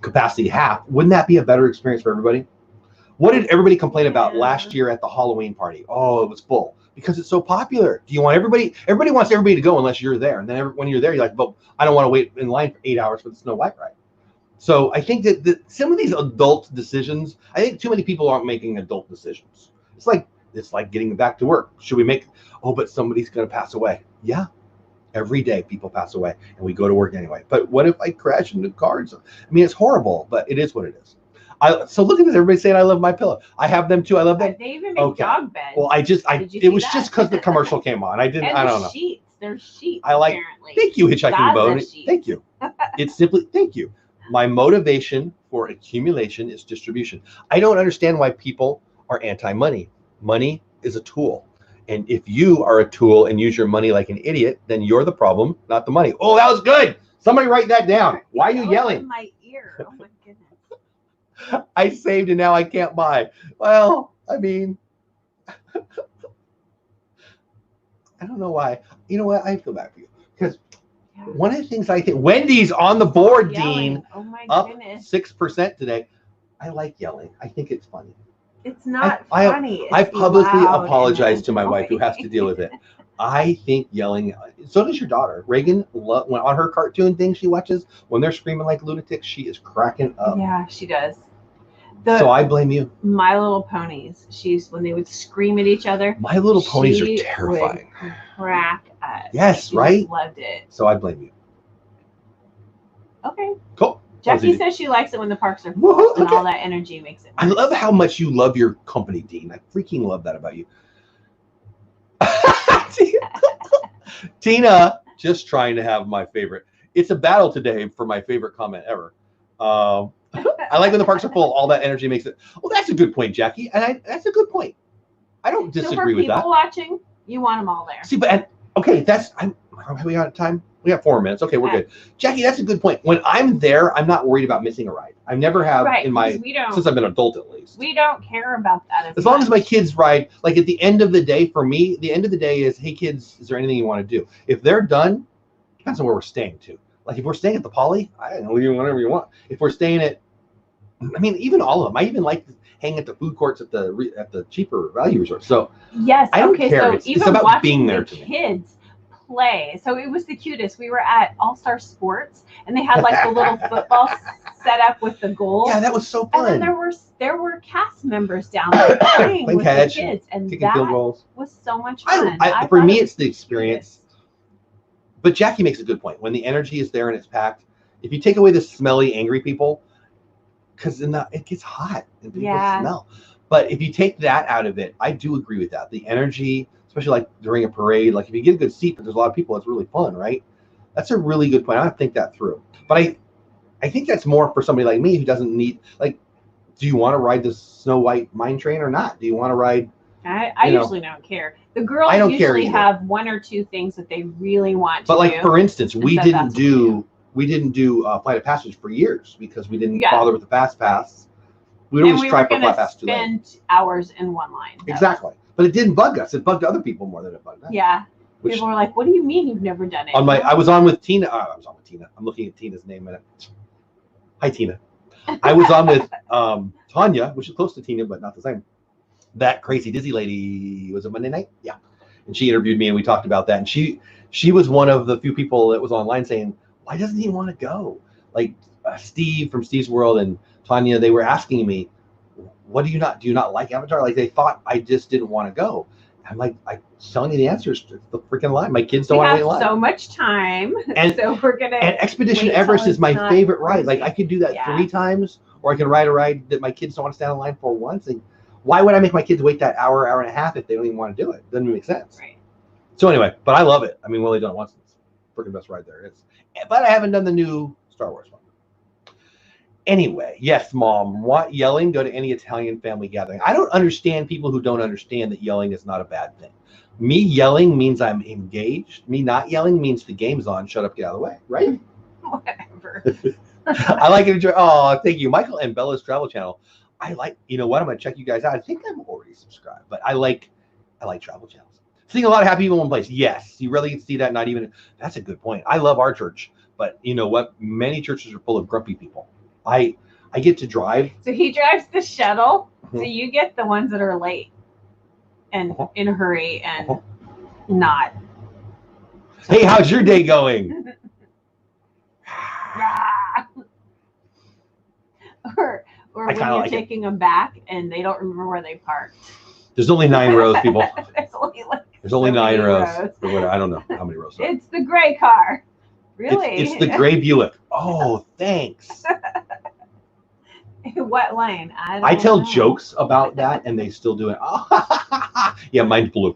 capacity half, wouldn't that be a better experience for everybody? What did everybody complain about last year at the Halloween party? Oh, it was full. Because it's so popular. Do you want everybody wants everybody to go unless you're there. And then when you're there, you're like, well, I don't want to wait in line for 8 hours for the Snow White ride. So I think that some of these adult decisions, I think too many people aren't making adult decisions. It's like getting back to work. Should we but somebody's going to pass away. Yeah. Every day people pass away and we go to work anyway. But what if I crash into cars? I mean, it's horrible, but it is what it is. So look at this. Everybody's saying I love my pillow. I have them too. I love them. They even make dog beds. Well, it was just because the commercial came on. I don't know. Sheets. There's sheets. Apparently. Thank you, Hitchhiking Boat. Thank you. It's simply thank you. My motivation for accumulation is distribution. I don't understand why people are anti-money. Money is a tool. And if you are a tool and use your money like an idiot, then you're the problem, not the money. Oh, that was good. Somebody write that down. Why are you yelling? In my ear. Oh my goodness. I saved and now I can't buy. Well, I mean, I don't know why. You know what? I feel bad for you because one of the things I think Wendy's on the board, Dean, Oh my up goodness. 6% today. I like yelling. I think it's funny. It's not funny. I It's publicly loud apologize and to my wife who has to deal with it. I think yelling. So does your daughter, Reagan. When on her cartoon thing she watches, when they're screaming like lunatics, she is cracking up. Yeah, she does. So I blame you. My Little Ponies. When they would scream at each other. My Little Ponies are terrifying. Would crack up. Yes, right. Loved it. So I blame you. Okay. Cool. Jackie says she likes it when the parks are full and all that energy makes it. I love how much you love your company, Dean. I freaking love that about you. Tina, just trying to have my favorite. It's a battle today for my favorite comment ever. I like when the parks are full. All that energy makes it. Well, that's a good point, Jackie. And that's a good point. I don't disagree with that. For people watching, you want them all there. See, but okay, are we out of time? We have 4 minutes. Okay, we're good. Jackie, that's a good point. When I'm there, I'm not worried about missing a ride. I never have since I've been an adult at least. We don't care about that as long as my kids ride. Like at the end of the day, for me, the end of the day is, hey kids, is there anything you want to do? If they're done, depends on where we're staying too. Like if we're staying at the Poly, I don't know, whatever you want. If we're staying at, I mean, even all of them. I even like hanging at the food courts at the cheaper value resorts. So yes, I don't care. So it's about being there to me. Kids play. So it was the cutest. We were at All-Star Sports and they had like the little football set up with the goals. Yeah, that was so fun. And then there were cast members down there playing with the kids, and that was so much fun. For me, it's the experience. But Jackie makes a good point. When the energy is there and it's packed, if you take away the smelly, angry people, because it gets hot and people smell. But if you take that out of it, I do agree with that. The energy, especially like during a parade, like if you get a good seat, but there's a lot of people, it's really fun, right? That's a really good point. I have to think that through. But I think that's more for somebody like me who doesn't need, like, do you want to ride the Snow White mine train or not? Do you want to ride? I usually don't care. The girls usually have one or two things that they really want to do. But like, for instance, we didn't do Flight of Passage for years because we didn't bother with the Fast Pass. We'd always try for Flight Pass too late. Spend hours in one line. Exactly. But it didn't bug us. It bugged other people more than it bugged us. Yeah. People were like, what do you mean you've never done it? I was on with Tina. I was on with Tina. I'm looking at Tina's name in it. Hi, Tina. I was on with Tanya, which is close to Tina, but not the same. That crazy dizzy lady, was it Monday night? Yeah. And she interviewed me and we talked about that. And she was one of the few people that was online saying, why doesn't he want to go? Like Steve from Steve's World and Tanya, they were asking me, do you not like Avatar? Like they thought I just didn't want to go. I'm like, I'm telling you the answers to the freaking line. My kids don't want to wait in line. We have so much time, and so we're gonna. And Expedition Everest is my favorite ride. Like I could do that 3 times, or I can ride a ride that my kids don't want to stand in line for once. And why would I make my kids wait that hour and a half if they don't even want to do it? Doesn't make sense. Right. So anyway, but I love it. I mean, Willie done it once. It's the freaking best ride there is. But I haven't done the new Star Wars one. Anyway, yes, Mom. Want yelling? Go to any Italian family gathering. I don't understand people who don't understand that yelling is not a bad thing. Me yelling means I'm engaged. Me not yelling means the game's on. Shut up, get out of the way, right? Whatever. I like it. Oh, thank you, Michael and Bella's Travel Channel. I like. You know what? I'm gonna check you guys out. I think I'm already subscribed, but I like travel channels. Seeing a lot of happy people in one place. Yes, you really see that. Not even. That's a good point. I love our church, but you know what? Many churches are full of grumpy people. I get to drive. So he drives the shuttle. So you get the ones that are late and in a hurry and not. Hey, how's your day going? or when you're taking them back and they don't remember where they parked. There's only 9 rows, people. There's only 9 rows. I don't know how many rows. It's the gray car. Really? It's the gray Buick. Oh, thanks. What lane? I tell jokes about that, and they still do it. Yeah, mine's blue.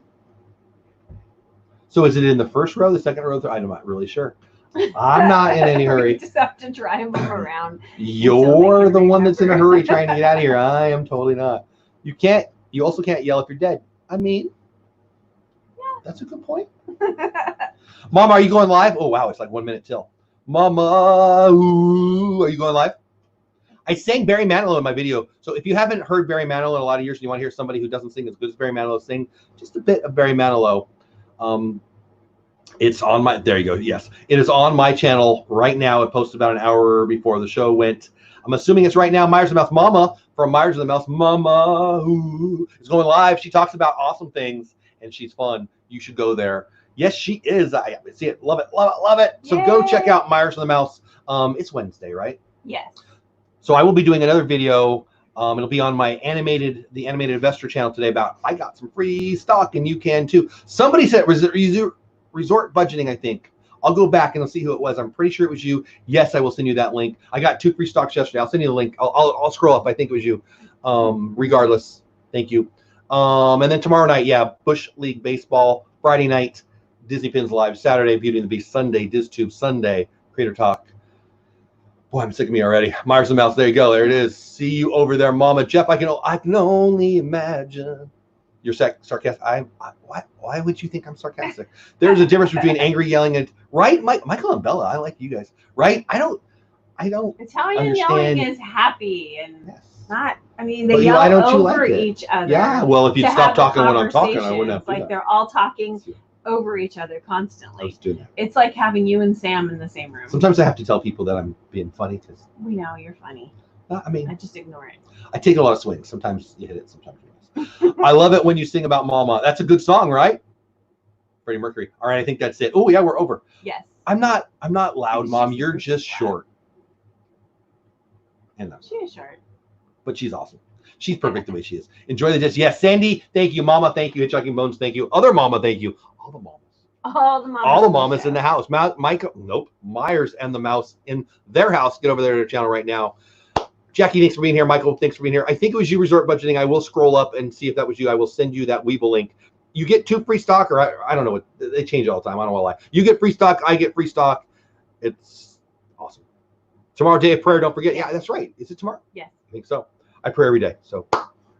So is it in the first row, the second row? I'm not really sure. I'm not in any hurry. You just have to drive them around. You're the one that's in a hurry trying to get out of here. I am totally not. You also can't yell if you're dead. I mean, that's a good point. Mama, are you going live? Oh, wow, it's like 1 minute till. Mama, ooh, are you going live? I sang Barry Manilow in my video. So if you haven't heard Barry Manilow in a lot of years and you want to hear somebody who doesn't sing as good as Barry Manilow sing, just a bit of Barry Manilow. It's on my, there you go. Yes, it is on my channel right now. It posted about an hour before the show went. I'm assuming it's right now. Myers and the Mouse Mama from Myers and the Mouse Mama who is going live. She talks about awesome things and she's fun. You should go there. Yes, she is. I see it. Love it. Love it. Love it. So Yay. Go check out Myers and the Mouse. It's Wednesday, right? Yes. So I will be doing another video. It'll be on my animated investor channel today about I got some free stock and you can too. Somebody said resort budgeting, I think. I'll go back and I'll see who it was. I'm pretty sure it was you. Yes, I will send you that link. I got 2 free stocks yesterday. I'll send you the link. I'll scroll up. I think it was you. Regardless, thank you. And then tomorrow night, yeah, Bush League Baseball. Friday night, Disney Pins Live. Saturday, Beauty and the Beast. Sunday, DizTube. Sunday, Creator Talk. Boy, I'm sick of me already. Myers and Mouse. There you go. There it is. See you over there, Mama. Jeff, I can only imagine. You're sarcastic. Why would you think I'm sarcastic? There's a difference between angry yelling and right, Michael and Bella. I like you guys, right? I don't. Italian understand. Yelling is happy and Yes. not. I mean, they yell over each other. Yeah. Well, if you'd stop talking when I'm talking, I wouldn't have to. Like they're all talking over each other constantly. Let's do that. It's like having you and Sam in the same room. Sometimes I have to tell people that I'm being funny because we know you're funny. I just ignore it. I take a lot of swings. Sometimes you hit it. Sometimes you miss. I love it when you sing about Mama. That's a good song, right? Freddie Mercury. All right, I think that's it. Oh yeah, we're over. Yes. I'm not loud, Mom. You're just short. And she is short. But she's awesome. She's perfect the way she is. Enjoy the dish. Yes, Sandy, thank you. Mama, thank you. Hitchhiking Bones, thank you. Other Mama, thank you. All the mamas. All the mamas in the house. Myers and the Mouse in their house. Get over there to their channel right now. Jackie, thanks for being here. Michael, thanks for being here. I think it was you, Resort Budgeting. I will scroll up and see if that was you. I will send you that Weeble link. You get 2 free stock, or I don't know what they change all the time. I don't want to lie. You get free stock. I get free stock. It's awesome. Tomorrow, day of prayer. Don't forget. Yeah, that's right. Is it tomorrow? Yes. I think so. I pray every day. So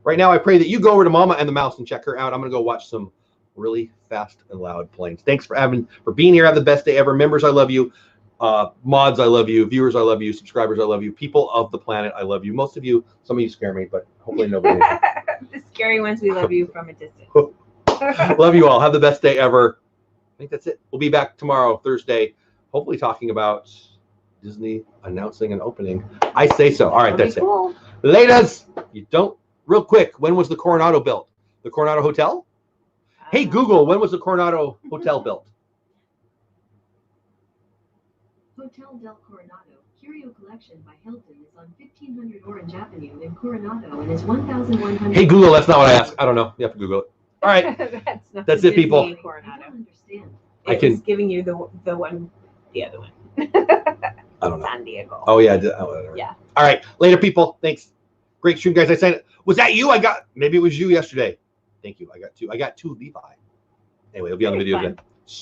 right now, I pray that you go over to Mama and the Mouse and check her out. I'm gonna go watch some really fast and loud planes. Thanks for being here. Have the best day ever. Members, I love you. Mods, I love you. Viewers, I love you. Subscribers, I love you. People of the planet, I love you. Most of you, some of you scare me, but hopefully nobody. The scary ones, we love you from a distance. Love you all. Have the best day ever. I think that's it. We'll be back tomorrow, Thursday, hopefully talking about Disney announcing an opening. I say so. All right, that's it. Laters, you don't. Real quick, when was the Coronado built? The Coronado Hotel? Hey, Google, when was the Coronado Hotel built? Hotel del Coronado, Curio Collection by Hilton is on 1500 Orange Avenue in Coronado and is 1,100. Hey, Google, that's not what I asked. I don't know. You have to Google it. All right. That's it, people. Coronado. I don't understand. It's giving you the other one. I don't know. San Diego. Oh, yeah. Whatever. Yeah. All right. Later, people. Thanks. Great stream, guys. I signed it. Was that you? Maybe it was you yesterday. Thank you. I got 2 Levi. Anyway, it'll be on the video again.